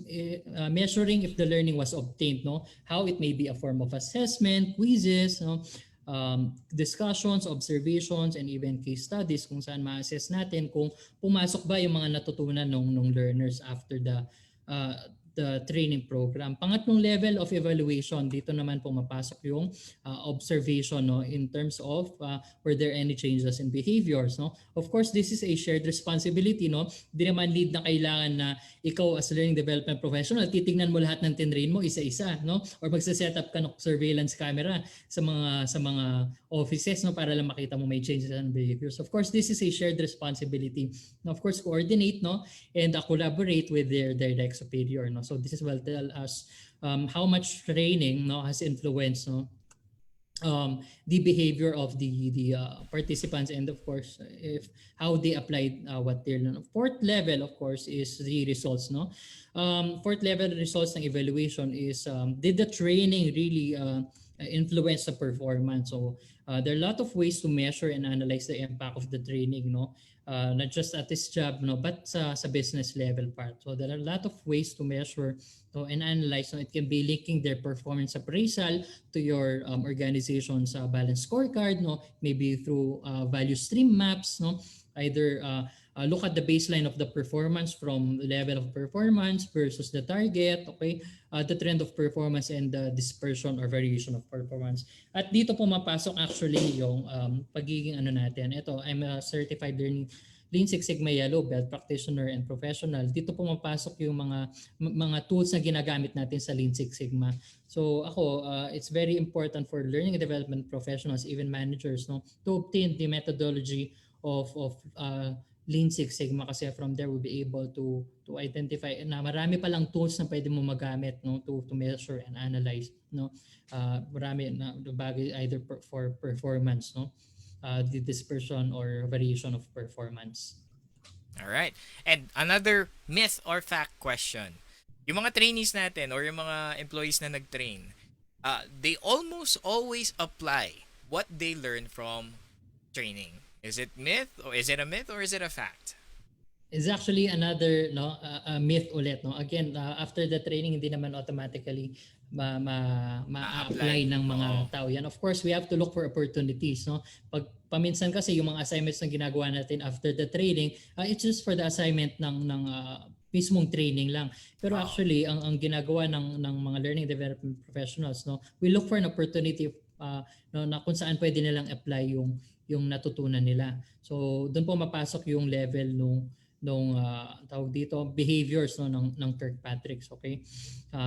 measuring if the learning was obtained, no, how it may be a form of assessment, quizzes, no, discussions, observations, and even case studies kung saan ma-assess natin kung pumasok ba yung mga natutunan ng learners after the training program. Pangatlong level of evaluation, dito naman pumapasok yung observation, no, in terms of were there any changes in behaviors, no. Of course, this is a shared responsibility, no. Di naman lead na kailangan na ikaw as learning development professional titingnan mo lahat ng tinrain mo isa-isa, no, or magse-set up ka ng surveillance camera sa mga offices, no, para lang makita mo may changes in behaviors. Of course, this is a shared responsibility. Now, of course, coordinate, no, and collaborate with their direct superior, no. So this is will tell us how much training, no, has influenced, no, the behavior of the participants, and of course if how they applied what they learned. Fourth level, of course, is the results, no. Fourth level results ng evaluation is did the training really influence the performance? So there are a lot of ways to measure and analyze the impact of the training, no. Not just at this job, no, but sa business level part. So there are a lot of ways to measure, no, and analyze. So it can be linking their performance appraisal to your organization's balance scorecard, no, maybe through value stream maps, no. Either look at the baseline of the performance from level of performance versus the target, okay, the trend of performance and the dispersion or variation of performance. At dito pumapasok actually yung pagiging natin. Ito, I'm a certified Lean Six Sigma Yellow Belt practitioner and professional. Dito pumapasok yung mga tools na ginagamit natin sa Lean Six Sigma. So ako, it's very important for learning and development professionals, even managers, no, to obtain the methodology of Lean Six Sigma, kasi from there we'll be able to identify na marami palang tools na pwede mo magamit, no, to measure and analyze, no. Marami na bagay either for performance, no, the dispersion or variation of performance. All right. And another myth or fact question. Yung mga trainees natin or yung mga employees na nag-train, they almost always apply what they learn from training. Is it a myth or is it a fact? is actually another myth ulit, no. Again, after the training hindi naman automatically ma-apply Ma-apply. ng mga Oo. tao yan. Of course, we have to look for opportunities, no. Pag paminsan kasi yung mga assignments na ginagawa natin after the training, it's just for the assignment ng mismong training lang. Pero Oo. actually ang ginagawa ng mga learning development professionals, no, we look for an opportunity no, na kung saan pwede nilang apply yung natutunan nila. So doon po mapasok yung level nung tawag dito behaviors, no, ng Kirkpatrick's. Okay,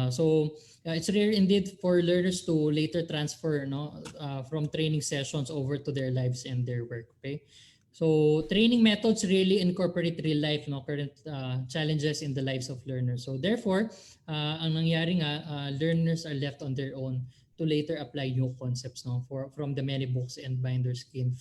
so it's rare indeed for learners to later transfer, no, from training sessions over to their lives and their work. Okay, so training methods really incorporate real life, no, current challenges in the lives of learners. So therefore ang nangyari nga, learners are left on their own to later apply new concepts, no, from the many books and binders gained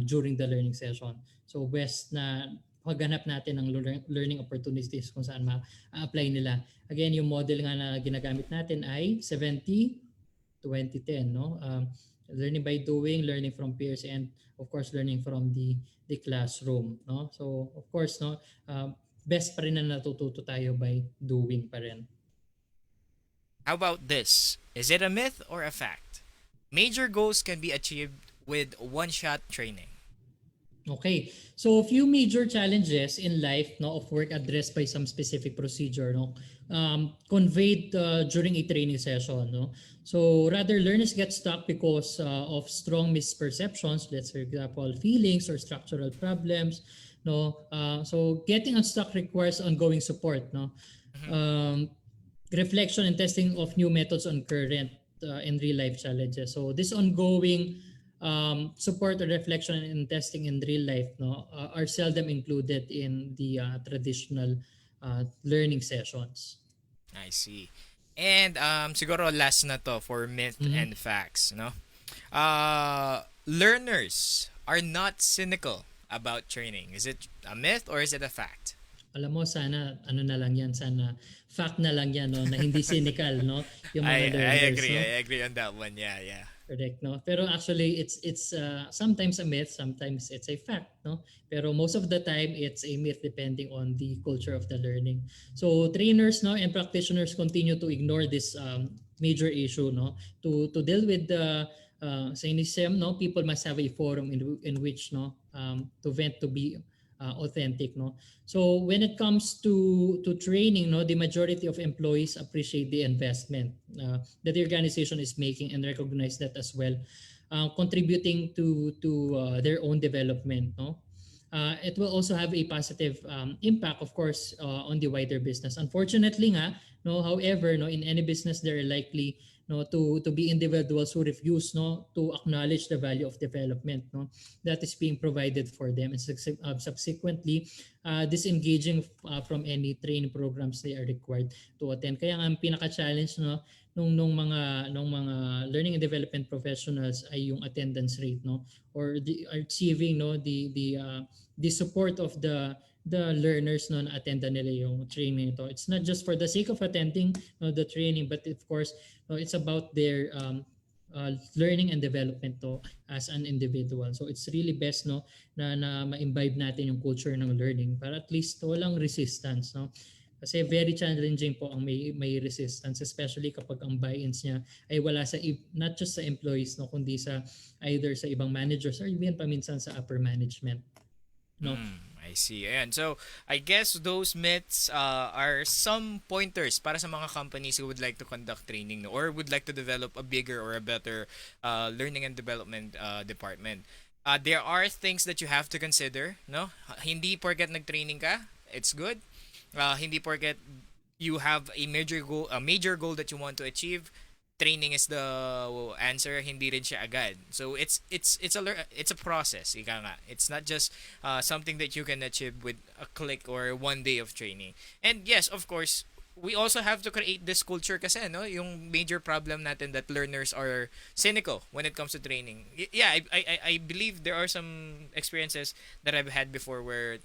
during the learning session. So best na pagganap natin ng learning opportunities kung saan ma-apply nila. Again, yung model nga na ginagamit natin ay 70-20-10, no? Learning by doing, learning from peers, and of course learning from the classroom, no? So of course, no, best pa rin na natututo tayo by doing pa rin. How about this? Is it a myth or a fact? Major goals can be achieved with one-shot training. Okay. So a few major challenges in life, no, of work addressed by some specific procedure, no, conveyed during a training session, no. So rather, learners get stuck because of strong misperceptions, let's for example feelings or structural problems, no. So getting unstuck requires ongoing support, no. Reflection and testing of new methods on current and real life challenges. So this ongoing support or reflection and testing in real life, no, are seldom included in the traditional learning sessions. I see. And siguro last na to for myth and facts, no? Learners are not cynical about training. Is it a myth or is it a fact? Alam mo, sana ano na lang yan, sana fact na lang yan, no, na hindi cynical, no, yung mga learners, no? I agree on that one. Yeah. Correct, no? Pero actually it's sometimes a myth, sometimes it's a fact, no? Pero most of the time it's a myth depending on the culture of the learning. So trainers, no, and practitioners continue to ignore this major issue, no? To deal with the cynicism, no, people must have a forum in which, no, to vent, to be authentic, no. So when it comes to training, no, the majority of employees appreciate the investment that the organization is making and recognize that as well, contributing to their own development, no. It will also have a positive impact, of course, on the wider business. Unfortunately nga, no, however, no, in any business there are likely, no, to be individuals who refuse, no, to acknowledge the value of development, no, that is being provided for them, and subsequently disengaging from any training programs they are required to attend. Kaya nga ang pinaka-challenge, no, nung mga learning and development professionals ay yung attendance rate, no, or the achieving, no, the support of the learners, no, na attendan nila yung training ito. It's not just for the sake of attending, no, the training, but of course, no, it's about their learning and development to as an individual. So it's really best, no, na ma-imbibe natin yung culture ng learning para at least walang resistance, no. Kasi very challenging po ang may resistance, especially kapag ang buy-ins niya ay wala sa not just sa employees, no, kundi sa either sa ibang managers or even paminsan sa upper management, no. I see. Ayan. So, I guess those myths are some pointers para sa mga companies who would like to conduct training, no, or would like to develop a bigger or a better learning and development department. There are things that you have to consider, no? Hindi porket nag-training ka, it's good. Hindi porket you have a major goal that you want to achieve, training is the answer, hindi rin siya agad. So it's a process, ika nga. It's not just something that you can achieve with a click or one day of training. And yes, of course, we also have to create this culture kasi, no, yung major problem natin that learners are cynical when it comes to training. Yeah, I believe there are some experiences that I've had before where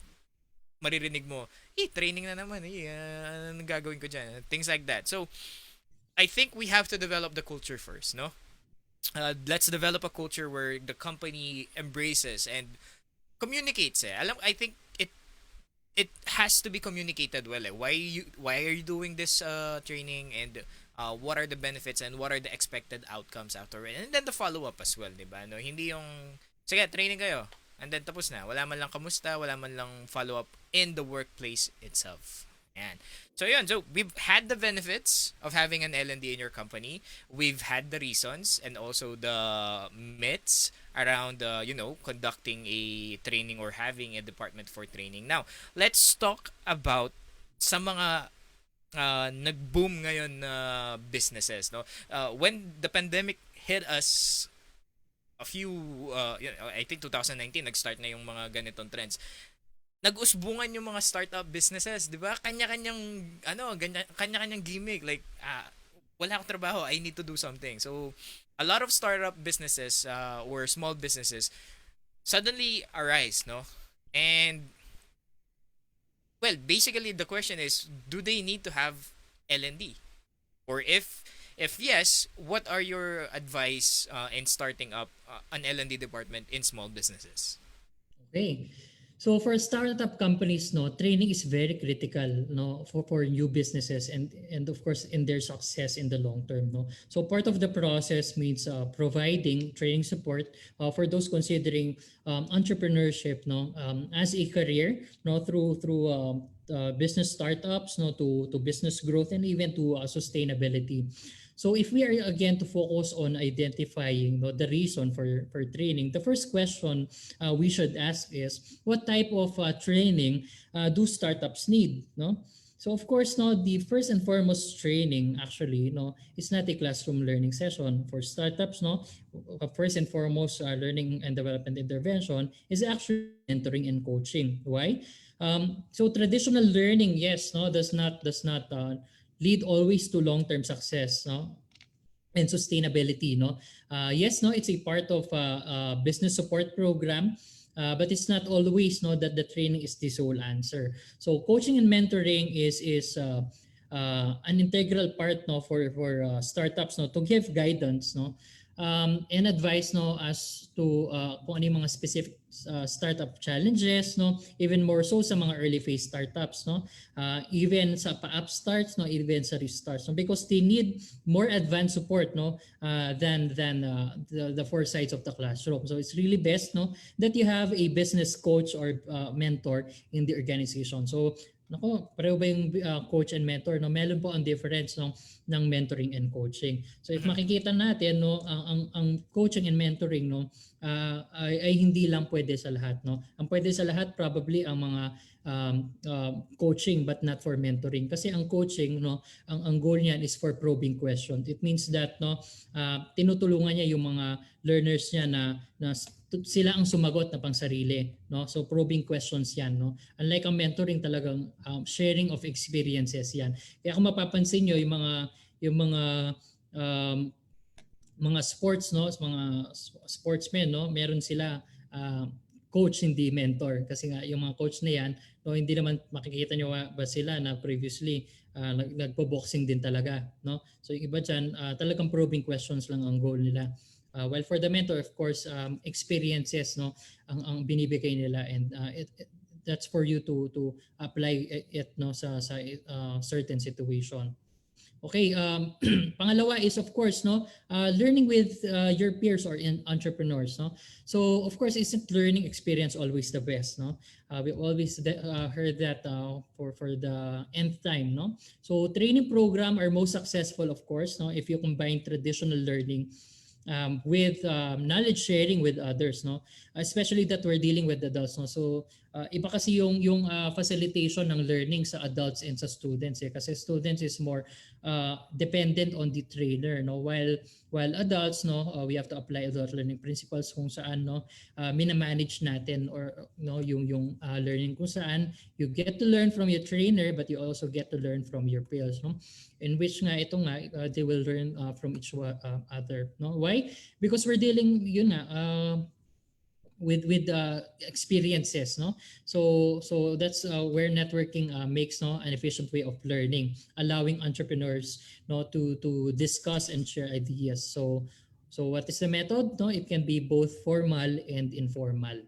maririnig mo, training na naman, anong gagawin ko dyan? Things like that. So I think we have to develop the culture first, no? Let's develop a culture where the company embraces and communicates. I think it has to be communicated well. Why are you doing this training, and what are the benefits and what are the expected outcomes after it, and then the follow up as well, 'di ba? No, hindi yung sige, training kayo and then tapos na. Wala man lang kamusta, wala man lang follow up in the workplace itself. Yan. So yun, so we've had the benefits of having an L&D in your company. We've had the reasons and also the myths around conducting a training or having a department for training. Now, let's talk about sa mga nag-boom ngayon na businesses, no? When the pandemic hit us a few I think 2019 nag-start na yung mga ganitong trends. Nag-usbungan yung mga startup businesses, 'di ba? Kanya-kanyang gimmick, like wala akong trabaho, I need to do something. So a lot of startup businesses or small businesses suddenly arise, no? And well, basically the question is, do they need to have L&D? Or if yes, what are your advice in starting up an L&D department in small businesses? Okay. So for startup companies, no, training is very critical, no, for new businesses and of course in their success in the long term, no. So part of the process means providing training support for those considering entrepreneurship, no, as a career, no, through business startups, no, to business growth and even to sustainability. So if we are again to focus on identifying, no, the reason for training, the first question we should ask is, what type of training do startups need? No? So of course, no, the first and foremost training actually, no, is not a classroom learning session for startups. No, first and foremost, learning and development intervention is actually mentoring and coaching. Why? So traditional learning, yes, no, does not lead always to long-term success, no, and sustainability, no. Yes, no, it's a part of a business support program, but it's not always, no, that the training is the sole answer. So coaching and mentoring is an integral part, no, for startups, no, to give guidance, no, and advice, no, as to kung ano yung mga specific startup challenges, no, even more so sa mga early phase startups, no, even sa pa-upstarts, no, even sa restarts, no, because they need more advanced support, no, than the four sides of the classroom. So it's really best, no, that you have a business coach or mentor in the organization. So nako, pareho ba yung coach and mentor, no? Meron po ang difference, no, ng mentoring and coaching. So if makikita natin, no, ang coaching and mentoring, no, ay hindi lang pwede sa lahat, no. Ang pwede sa lahat probably ang mga coaching but not for mentoring, kasi ang coaching, no, ang goal niyan is for probing questions. It means that, no, tinutulungan niya yung mga learners niya na sila ang sumagot na pang sarili, no. So probing questions yan, no. Unlike ang mentoring, talagang sharing of experiences yan. Kaya kung mapapansin niyo yung mga sports, no, mga sportsmen, no, meron sila coach, hindi mentor, kasi nga yung mga coach na yan, no, hindi naman makikita nyo ba sila na previously nagpo-boxing din talaga, no. So yung iba dyan, talagang probing questions lang ang goal nila. While for the mentor, of course, experiences, no, ang binibigay nila, and that's for you to apply it, no, sa certain situation. Okay, pangalawa is of course, no, learning with your peers or entrepreneurs, no. So of course, isn't learning experience always the best, no? We always heard that for the nth time, no. So training program are most successful, of course, no, if you combine traditional learning with knowledge sharing with others, no, especially that we're dealing with adults, no. So iba kasi yung facilitation ng learning sa adults and sa students, kasi students is more dependent on the trainer, no, while adults, no, we have to apply adult learning principles kung saan, no, minamanage natin, or no, yung learning kung saan you get to learn from your trainer but you also get to learn from your peers, no, in which nga ito nga they will learn from each other, no. Why? Because we're dealing yun nga with experiences, no. So that's where networking makes, no, an efficient way of learning, allowing entrepreneurs, no, to discuss and share ideas. So what is the method? No, it can be both formal and informal.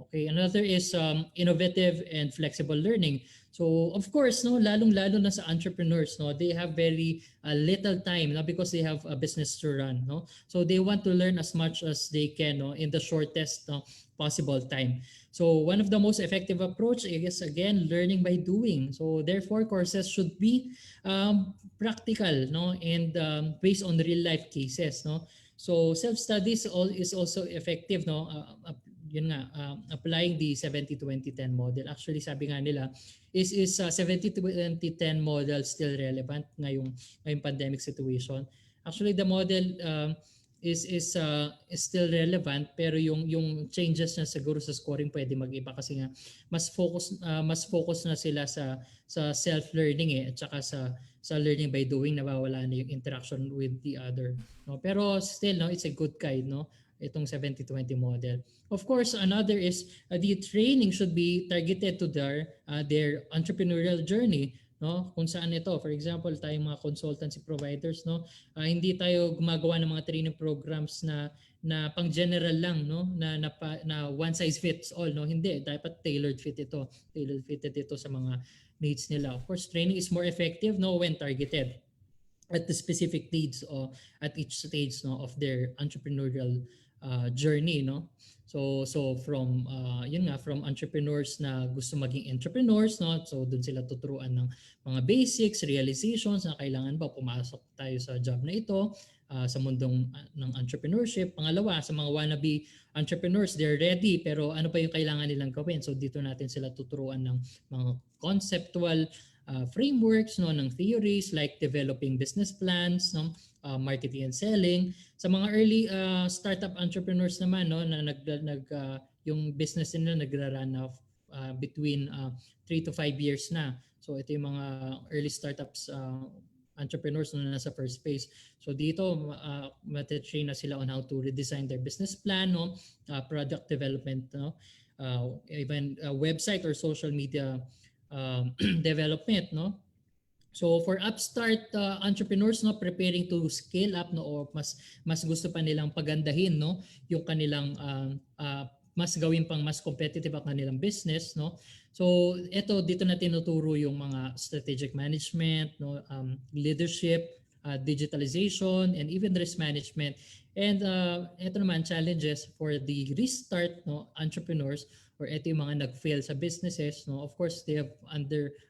Okay, another is innovative and flexible learning. So of course, no, lalong-lalo na sa entrepreneurs, no, they have very little time, no, because they have a business to run, no. So they want to learn as much as they can, no, in the shortest possible time. So one of the most effective approach is again learning by doing. So therefore, courses should be practical, no, and based on real life cases, no. So self-studies is also effective, no. Yun nga, applying the 70-20-10 model. Actually, sabi nga nila, is 70-20-10 model still relevant ngayong pandemic situation? Actually, the model is still relevant, pero yung changes na siguro sa scoring pwede mag-iba kasi nga mas focus na sila sa self-learning at saka sa learning by doing, nawawala na yung interaction with the other, no. Pero still, no, it's a good guide, no, itong 70-20 model. Of course, another is the training should be targeted to their entrepreneurial journey, no, kung saan ito, for example, tayong mga consultancy providers, no, hindi tayo gumagawa ng mga training programs na pang general lang, no, na one size fits all, no. Hindi, dapat tailored fitted ito sa mga needs nila. Of course, training is more effective, no, when targeted at the specific needs or at each stage, no, of their entrepreneurial journey, no. So from yun nga, from entrepreneurs na gusto maging entrepreneurs, no, so doon sila tuturuan ng mga basics, realizations na kailangan ba pumasok tayo sa job na ito, sa mundong ng entrepreneurship. Pangalawa, sa mga wannabe entrepreneurs, they're ready, pero ano pa yung kailangan nilang gawin? So dito natin sila tuturuan ng mga conceptual frameworks, no, ng theories like developing business plans, no, marketing and selling. Sa mga early startup entrepreneurs naman, no, na yung business nila nagra-run of between 3 to 5 years na. So ito yung mga early startups entrepreneurs na nasa first phase. So dito matatrain na sila on how to redesign their business plan, no, product development, no, even website or social media development, no. So for upstart entrepreneurs, no, preparing to scale up, no, or mas gusto pa nilang pagandahin, no, yung kanilang mas gawin pang mas competitive ang kanilang business, no. So dito na tinuturo yung mga strategic management, no, leadership, digitalization, and even risk management. And ito naman challenges for the restart, no, entrepreneurs, or ito yung mga nag-fail sa businesses, no. Of course, they have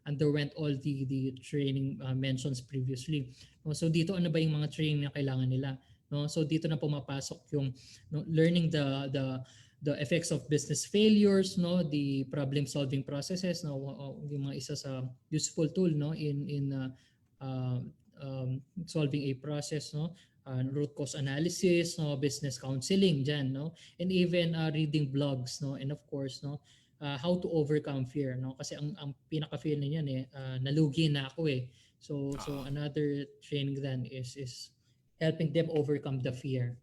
underwent all the training mentions previously, no. So dito ano ba yung mga training na kailangan nila, no. So dito na pumapasok yung, no, learning the effects of business failures, no, the problem solving processes, no, yung mga isa sa useful tool, no, in solving a process, no, root cause analysis, no, business counseling dyan, no, and even reading blogs, no, and of course, no, how to overcome fear, no, kasi ang pinaka-fear niyan nalugi na ako so another training then is helping them overcome the fear.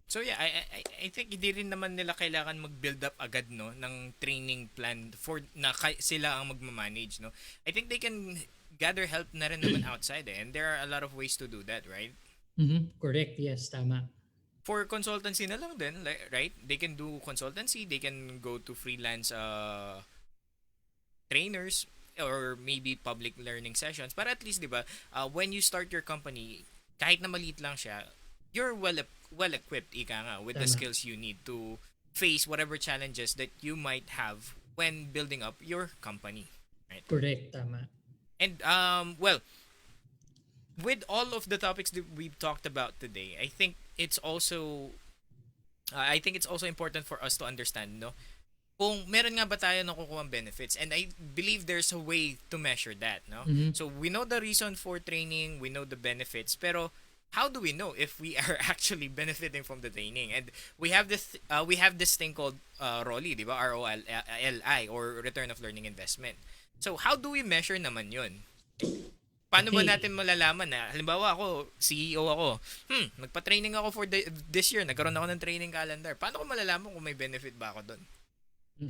So yeah, I think hindi rin naman nila kailangan mag-build up agad, no, ng training plan for na sila ang magma-manage, no. I think they can gather help na rin naman outside and there are a lot of ways to do that, right? Mm-hmm. Correct, yes, tama. For consultancy na lang din, right? They can do consultancy, they can go to freelance trainers or maybe public learning sessions. But at least, di ba, when you start your company, kahit na maliit lang siya, you're well equipped, ika nga, with the skills you need to face whatever challenges that you might have when building up your company, right? Correct, tama. And well, with all of the topics that we've talked about today, I think it's also important for us to understand, no, kung meron nga ba tayo nakukuha benefits, and I believe there's a way to measure that, no. Mm-hmm. So we know the reason for training, we know the benefits, pero how do we know if we are actually benefiting from the training? And we have this thing called ROLI, di ba? ROLI, or Return of Learning Investment. So how do we measure naman yun? Paano ba natin malalaman na, halimbawa ako, CEO ako, nagpa-training ako for this year, nagkaroon ako ng training calendar. Paano ko malalaman kung may benefit ba ako doon?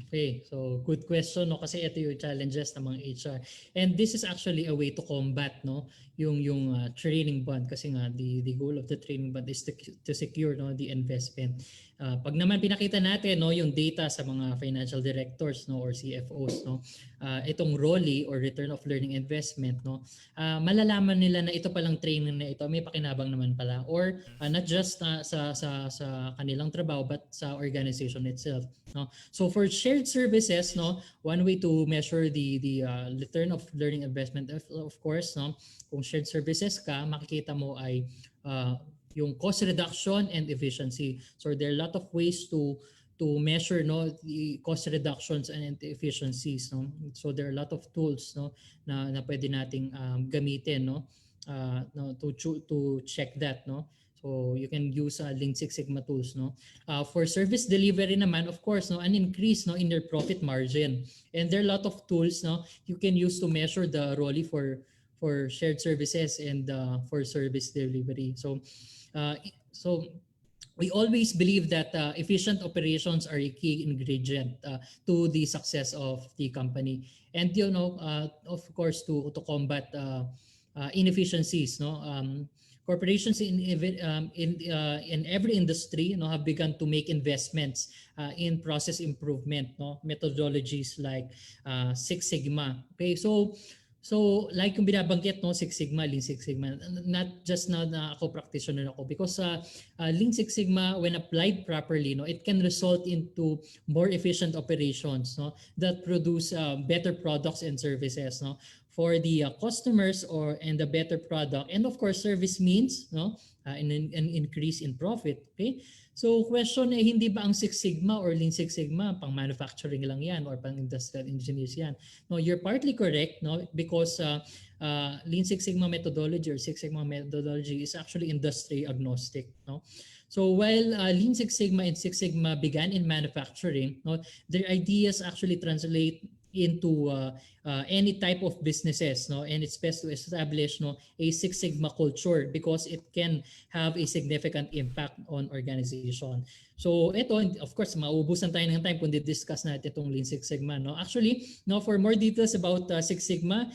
Okay, so good question, no, kasi ito yung challenges ng mga HR. And this is actually a way to combat, no, yung training bond, kasi nga the goal of the training bond is to secure, no, the investment Pag naman pinakita natin no yung data sa mga financial directors no or CFOs no, itong ROLI or return of learning investment no, malalaman nila na ito palang training na ito may pakinabang naman pala, or not just sa kanilang trabaho but sa organization itself no. So for shared services no, one way to measure the return of learning investment of course no, kung shared services ka, makikita mo ay yung cost reduction and efficiency. So there are a lot of ways to measure no the cost reductions and efficiencies no. So there are a lot of tools no na pwede nating gamitin no, no to check that no. So you can use Lean Six Sigma tools no. For service delivery naman of course no, an increase no in their profit margin. And there are a lot of tools no you can use to measure the ROLI for shared services and for service delivery. So we always believe that efficient operations are a key ingredient to the success of the company. And you know, of course, to combat inefficiencies, no. Corporations in every industry, no, have begun to make investments in process improvement, no, methodologies like Six Sigma. Okay, so like yung binabanggit no, Six Sigma, Lean Six Sigma, not just na ako practitioner ako, because Lean Six Sigma when applied properly no, it can result into more efficient operations no that produce better products and services no for the customers and the better product, and of course service means no an increase in profit. Okay, so question hindi ba ang Six Sigma or Lean Six Sigma pang manufacturing lang yan or pang industrial engineers yan? No, you're partly correct no, because Lean Six Sigma methodology or Six Sigma methodology is actually industry agnostic no. So while Lean Six Sigma and Six Sigma began in manufacturing no, their ideas actually translate into any type of businesses no, and it's best to establish no a Six Sigma culture because it can have a significant impact on organization. So ito, of course mauubusan tayo ng time kung di-discuss natin itong Lean Six Sigma no. Actually no, for more details about Six Sigma,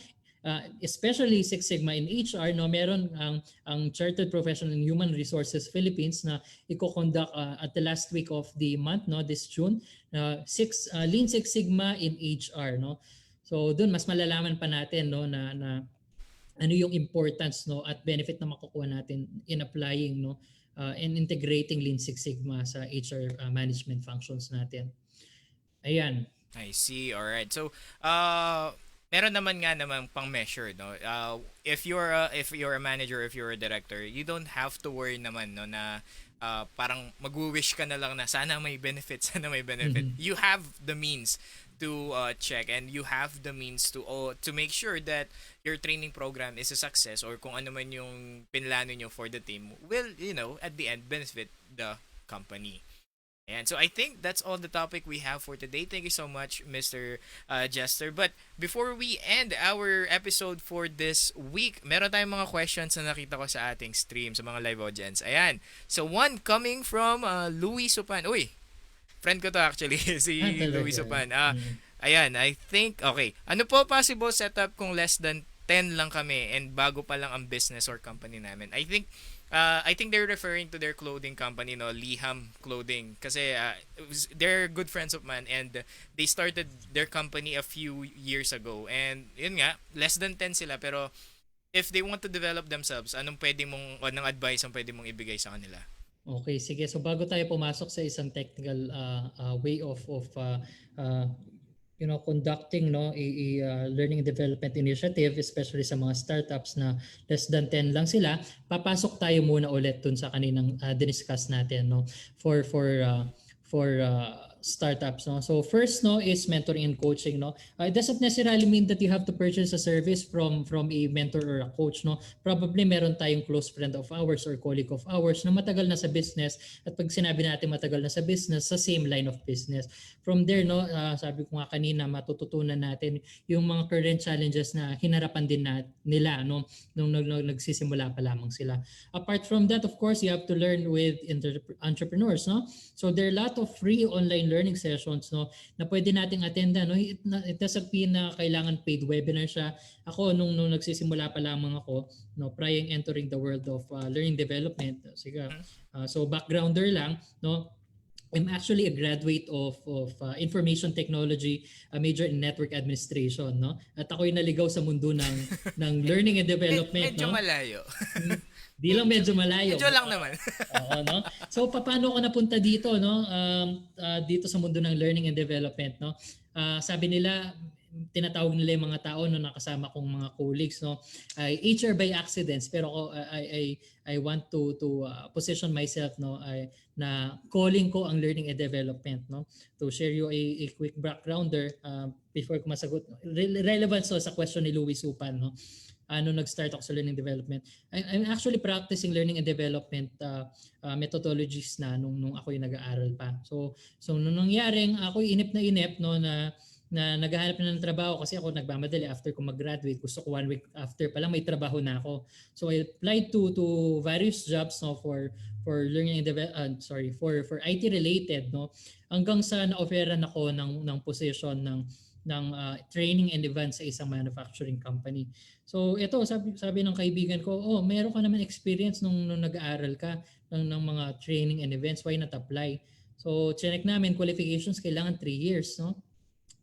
especially Six Sigma in HR no, meron ang Chartered Professional in Human Resources Philippines na i-conduct at the last week of the month no, this June, Lean Six Sigma in HR no. So doon mas malalaman pa natin no na ano yung importance no at benefit na makukuha natin in applying no and integrating Lean Six Sigma sa HR management functions natin. Ayan. I see. All right. So, meron naman nga namang pang measure no. If you're a manager, if you're a director, you don't have to worry naman no na parang mag-wish ka na lang na sana may benefit, sana may benefit. Mm-hmm. You have the means to check, and you have the means to make sure that your training program is a success, or kung ano man yung pinlano nyo for the team will, you know, at the end benefit the company. And so I think that's all the topic we have for today. Thank you so much, Mr. Jester. But before we end our episode for this week, meron tayong mga questions na nakita ko sa ating stream, sa mga live audience. Ayan. So one coming from Louis Supan. Uy, friend ko to actually, si Louis Supan. Ayan, I think, okay. Ano po possible setup kung less than 10 lang kami and bago pa lang ang business or company namin? I think they're referring to their clothing company, no, Liham Clothing, kasi they're good friends of mine and they started their company a few years ago, and yun nga, less than 10 sila, pero if they want to develop themselves, anong advice ang pwede mong ibigay sa kanila? Okay, sige. So bago tayo pumasok sa isang technical way of conducting no a learning and development initiative, especially sa mga startups na less than 10 lang sila, papasok tayo muna ulit dun sa kaninang diniscuss natin no for startups no. So first no is mentoring and coaching no. It doesn't necessarily mean that you have to purchase a service from a mentor or a coach no. Probably meron tayong close friend of ours or colleague of ours na matagal na sa business, at pag sinabi natin matagal na sa business, sa same line of business. From there no, sabi ko nga kanina, matututunan natin yung mga current challenges na hinarapan din nila no nung nagsisimula pa lamang sila. Apart from that, of course, you have to learn with entrepreneurs no. So there are a lot of free online learning sessions no na pwede nating attendan no. It doesn't mean na kailangan paid webinar siya. Ako nung nagsisimula pa lamang ako no, prior entering the world of learning development, sige, so backgrounder lang no, I'm actually a graduate of information technology, a major in network administration, no? At ako'y naligaw sa mundo ng learning and development, Medyo no? malayo. Di lang medyo malayo. Medyo lang naman. Oo, no? So paano ako napunta dito, no? Dito sa mundo ng learning and development, no? Sabi nila, tinatawag nila yung mga tao no nakasama kong mga colleagues, no, ay HR by accidents, pero ako I want to position myself, no, na calling ko ang learning and development, no, to share you a quick backgrounder before ko masagot relevant sa question ni Louis Supan, no. Nag-start ako sa learning development. I'm actually practicing learning and development methodologies na nung ako yung nag-aaral pa. So nung nangyaring ako inip na inip, no, na naghahanap na ng trabaho kasi ako nagmamadali after ko mag-graduate. Gusto ko 1 week after pa lang may trabaho na ako. So I applied to various jobs, no, for learning and for IT related, no, hanggang sa na-offeran ako ng position ng training and events sa isang manufacturing company. So ito sabi ng kaibigan ko, meron ka naman experience nung nag-aaral ka ng mga training and events, why not apply? So check namin qualifications, kailangan 3 years, no.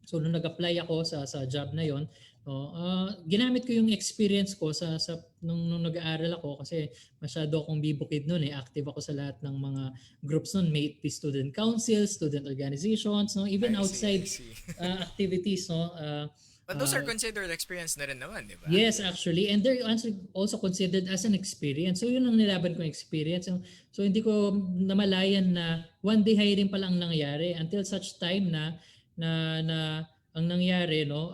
So nung nag-apply ako sa job na yon, ginamit ko yung experience ko nung nag-aaral ako kasi masyado akong bibukid noon, active ako sa lahat ng mga groups noon, may student council, student organizations, no, even outside activities, no. But those are considered experience na rin naman, di ba? Yes, actually. And they're also considered as an experience. So yun ang nilaban kong experience. So hindi ko namalayan na one day hiring pa lang nangyari until such time na ang nangyari, no,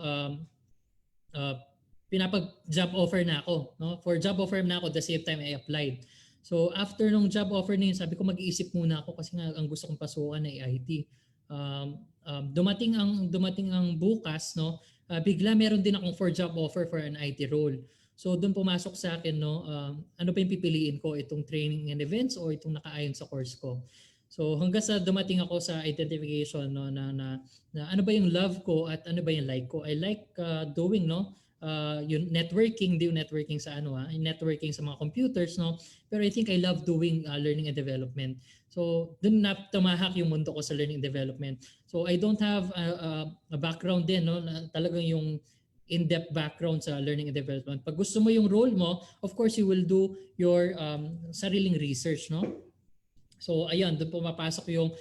pinapag-job offer na ako, no. For job offer na ako the same time I applied. So after nung job offer na yun, sabi ko mag-iisip muna ako kasi nga ang gusto kong pasukan ay IT. Dumating ang bukas, no, bigla meron din akong for job offer for an IT role. So doon pumasok sa akin, no, ano pa yung pipiliin ko, itong training and events o itong nakaayon sa course ko. So hanggang sa dumating ako sa identification, no, na ano ba yung love ko at ano ba yung like ko. I like doing, no, yung networking sa networking sa mga computers, no. Pero I think I love doing learning and development. So doon na tumahak yung mundo ko sa learning and development. So I don't have a background din, no, na talagang yung in-depth background sa learning and development. Pag gusto mo yung role mo, of course you will do your sariling research, no. So ayun, doon pumapasok yung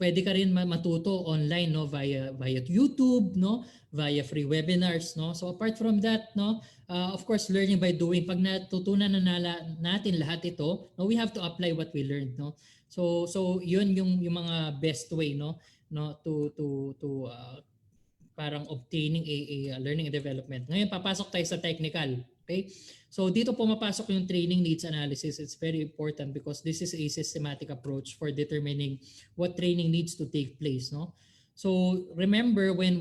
pwede ka rin matuto online, no, via YouTube, no, via free webinars, no. So apart from that, no, of course learning by doing. Pag natutunan na natin lahat ito, no, we have to apply what we learned, no. So yun yung mga best way, no to parang obtaining a learning and development. Ngayon papasok tayo sa technical, okay? So dito pumapasok yung training needs analysis. It's very important because this is a systematic approach for determining what training needs to take place, no? So remember when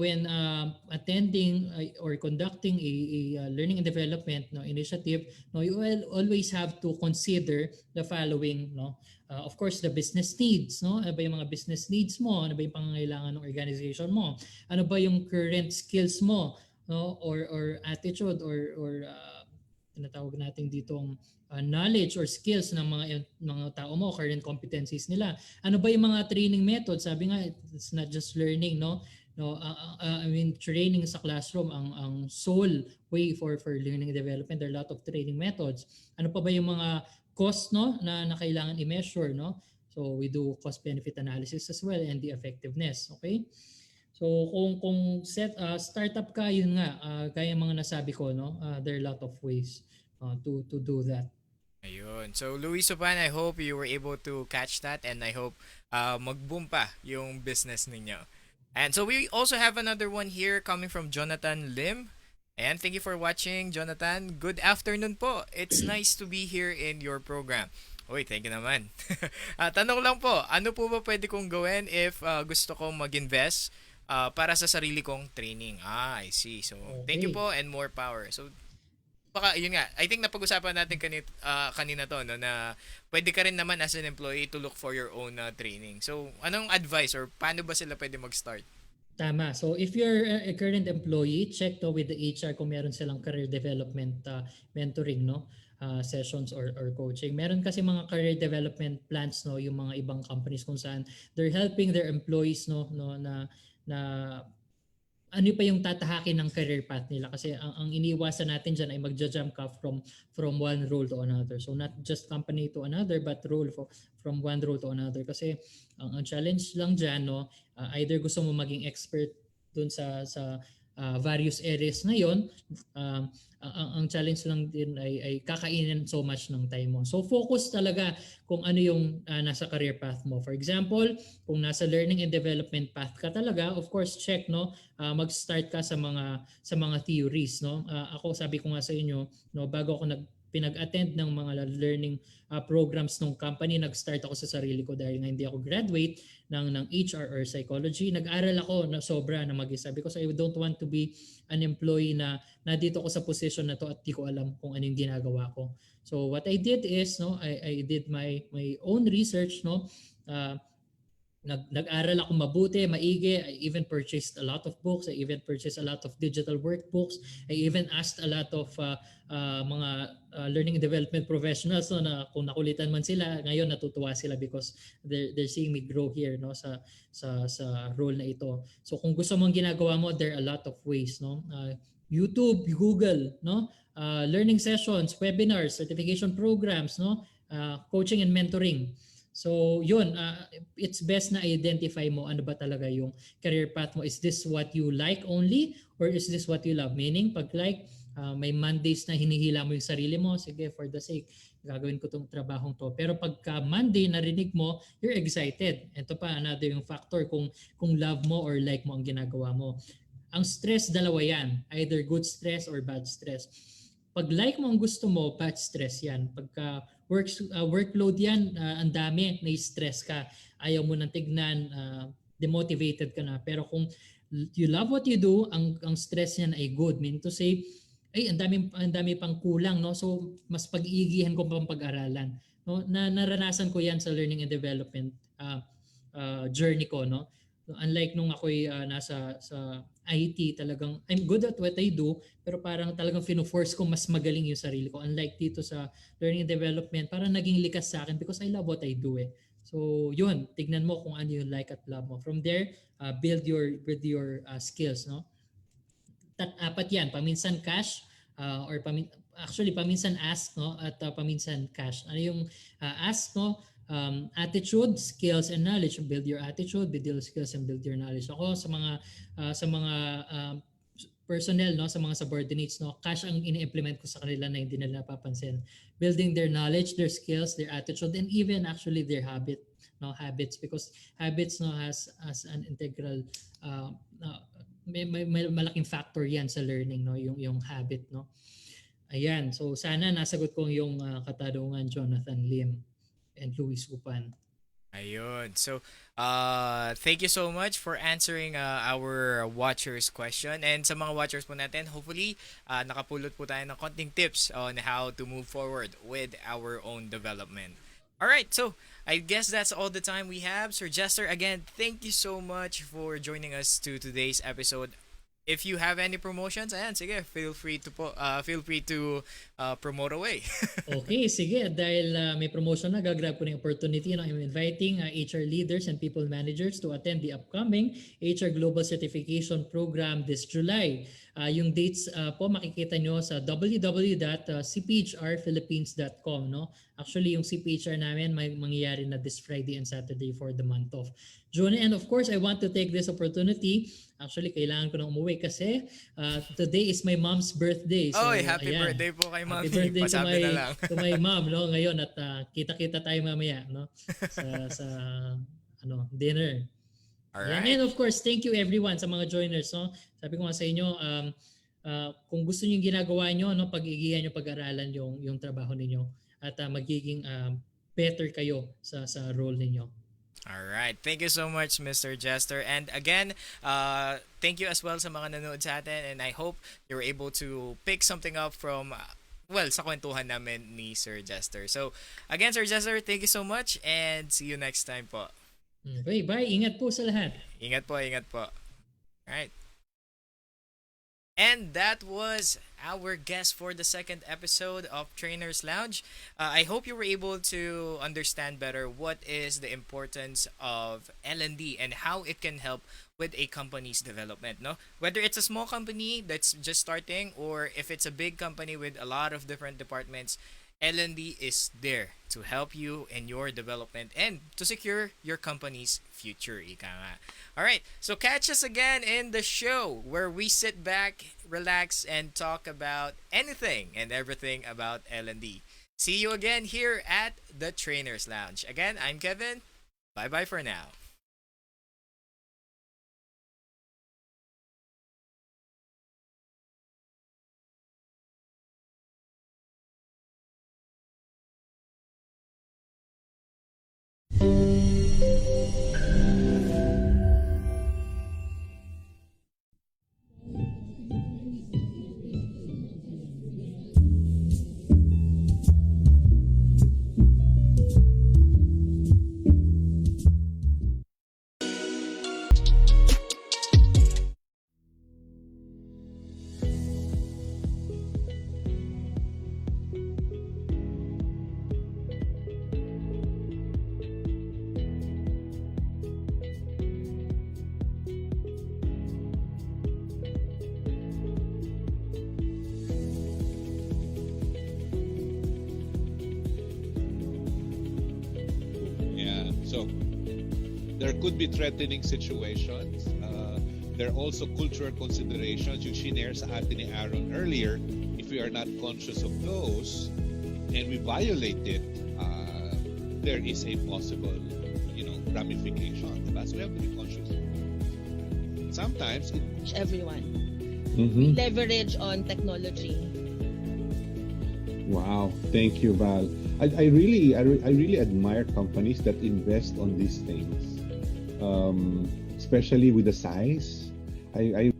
attending or conducting a learning and development, no, initiative, no, you will always have to consider the following, no. Of course, the business needs, no? Ano ba yung mga business needs mo? Ano ba yung pangangailangan ng organization mo? Ano ba yung current skills mo, no, or attitude or tinatawag natin ditong knowledge or skills ng mga tao mo, current competencies nila. Ano ba yung mga training methods? Sabi nga, it's not just learning, no. I mean, training sa classroom ang sole way for learning and development. There are a lot of training methods. Ano pa ba yung mga cost, no, na kailangan i-measure, no? So we do cost benefit analysis as well and the effectiveness, okay? So kung startup ka, yun nga, gaya mga nasabi ko, no, there are a lot of ways to do that. Ayun. So Luis Supan, I hope you were able to catch that and I hope mag-boom pa yung business ninyo. And so we also have another one here coming from Jonathan Lim. And thank you for watching, Jonathan. Good afternoon po. It's nice to be here in your program. Uy, thank you naman. Tanong lang po, ano po ba pwede kong gawin if gusto kong mag-invest para sa sarili kong training? I see. So, thank you po and more power. So, baka yun nga, I think napag-usapan natin kanina to, no, na pwede ka rin naman as an employee to look for your own training. So, anong advice or paano ba sila pwede mag-start? Tama. So if you're a current employee, check to with the HR kung meron silang career development mentoring, no. sessions or coaching. Meron kasi mga career development plans, no, yung mga ibang companies kung saan they're helping their employees, no na ano pa yung tatahakin ng career path nila, kasi ang iniiwasan natin diyan ay magja-jump ka from one role to another. So not just company to another, but from one role to another, kasi ang challenge lang diyan, no, either gusto mo maging expert dun sa various areas ngayon, ang challenge lang din ay kakainin so much ng time mo. So focus talaga kung ano yung nasa career path mo. For example, kung nasa learning and development path ka talaga, of course check, no, mag-start ka sa mga theories, no. Ako, sabi ko nga sa inyo, no, bago ako pinag-attend ng mga learning programs ng company, nag-start ako sa sarili ko dahil nga hindi ako graduate ng HR or psychology. Nag-aral ako na sobra na mag-isa because I don't want to be an employee na dito ako sa position na to at di ko alam kung ano yung ginagawa ko. So what I did is, no, I did my own research, no. Nag-aral ako mabuti, maigi. I even purchased a lot of books. I even purchased a lot of digital workbooks. I even asked a lot of mga learning and development professionals, no, na kung nakulitan man sila, ngayon natutuwa sila because they're seeing me grow here, no, sa role na ito. So kung gusto mong ginagawa mo, there are a lot of ways, no. YouTube, Google, no, learning sessions, webinars, certification programs, no, coaching and mentoring. So yun, it's best na identify mo ano ba talaga yung career path mo. Is this what you like only or is this what you love? Meaning pag like may Mondays na hinihila mo yung sarili mo, sige, for the sake, gagawin ko tong trabahong to. Pero pagka Monday narinig mo, you're excited. Ito pa another yung factor kung love mo or like mo ang ginagawa mo. Ang stress, dalawa yan, either good stress or bad stress. Pag like mo ang gusto mo, bad stress yan. Pagka workload yan, ang dami, na-stress ka, ayaw mo nang tignan, demotivated ka na. Pero kung you love what you do, ang stress niyan ay good. Meaning to say, ay, ang dami pang kulang, no? So mas pag-iigihan ko pang pag-aralan, no? Naranasan ko yan sa learning and development journey ko, no? Unlike nung ako'y nasa sa IT, talagang I'm good at what I do, pero parang talagang fino-force ko mas magaling yung sarili ko. Unlike dito sa learning and development, parang naging likas sa akin because I love what I do, eh. So yun, tignan mo kung ano yung like at love mo. From there, build your skills, no? Apat yan, paminsan cash, or paminsan ask, no, at paminsan cash. Ano yung ask, no? Attitude, skills, and knowledge. Build your attitude, build your skills, and build your knowledge. Ako sa mga personnel, no, sa mga subordinates, no, cash ang ini-implement ko sa kanila na hindi nila napapansin. Building their knowledge, their skills, their attitude, and even actually their habits, because habits, no, has an integral may malaking factor yan sa learning, no, yung habit, no. Ayan, so sana nasagot ko yung katanungan, Jonathan Lim and Luis Upan. Ayun. So, thank you so much for answering our watchers' question. And sa mga watchers po natin, hopefully, nakapulot po tayo ng konting tips on how to move forward with our own development. Alright, so I guess that's all the time we have. Sir Jester, again, thank you so much for joining us to today's episode. If you have any promotions, ayan, sige, feel free to promote away. Okay, sige. Dahil may promotion na, gagrab ko ng opportunity. No? I'm inviting HR leaders and people managers to attend the upcoming HR Global Certification Program this July. Yung dates po makikita nyo sa www.cphrphilippines.com. No? Actually, yung CPHR namin may mangyayari na this Friday and Saturday for the month of June. And of course, I want to take this opportunity. Actually, kailangan ko na umuwi kasi today is my mom's birthday. So, happy birthday po kay Mami. Happy birthday Pasabi na lang. to my mom, no, ngayon, at kita-kita tayo mamaya, no, sa dinner. Alright. And of course, thank you everyone sa mga joiners, no. Sabi ko nga sa inyo, kung gusto niyo ginagawa niyo, no, pag-igihan niyo, pag-aralan yung trabaho ninyo at magiging better kayo sa role ninyo. All right. Thank you so much, Mr. Jester. And again, thank you as well sa mga nanood sa atin. And I hope you're able to pick something up from, sa kwentuhan namin ni Sir Jester. So, again, Sir Jester, thank you so much. And see you next time po. Okay, bye. Ingat po sa lahat. Ingat po, ingat po. All right. And that was our guest for the second episode of Trainers Lounge. I hope you were able to understand better what is the importance of L&D and how it can help with a company's development, no? Whether it's a small company that's just starting or if it's a big company with a lot of different departments, L&D is there to help you in your development and to secure your company's future. Ika nga. All right, so catch us again in the show where we sit back, relax, and talk about anything and everything about L&D. See you again here at the Trainers Lounge. Again, I'm Kevin. Bye-bye for now. Yeah. So there could be threatening situations. There are also cultural considerations. Yung shinare sa atin ni Aaron earlier, if we are not conscious of those and we violate it, there is a possible, ramification. Diba? So we have to be conscious. Sometimes it Everyone. Mm-hmm. Leverage on technology. Wow, thank you, Val. I really admire companies that invest on these things, especially with the size. I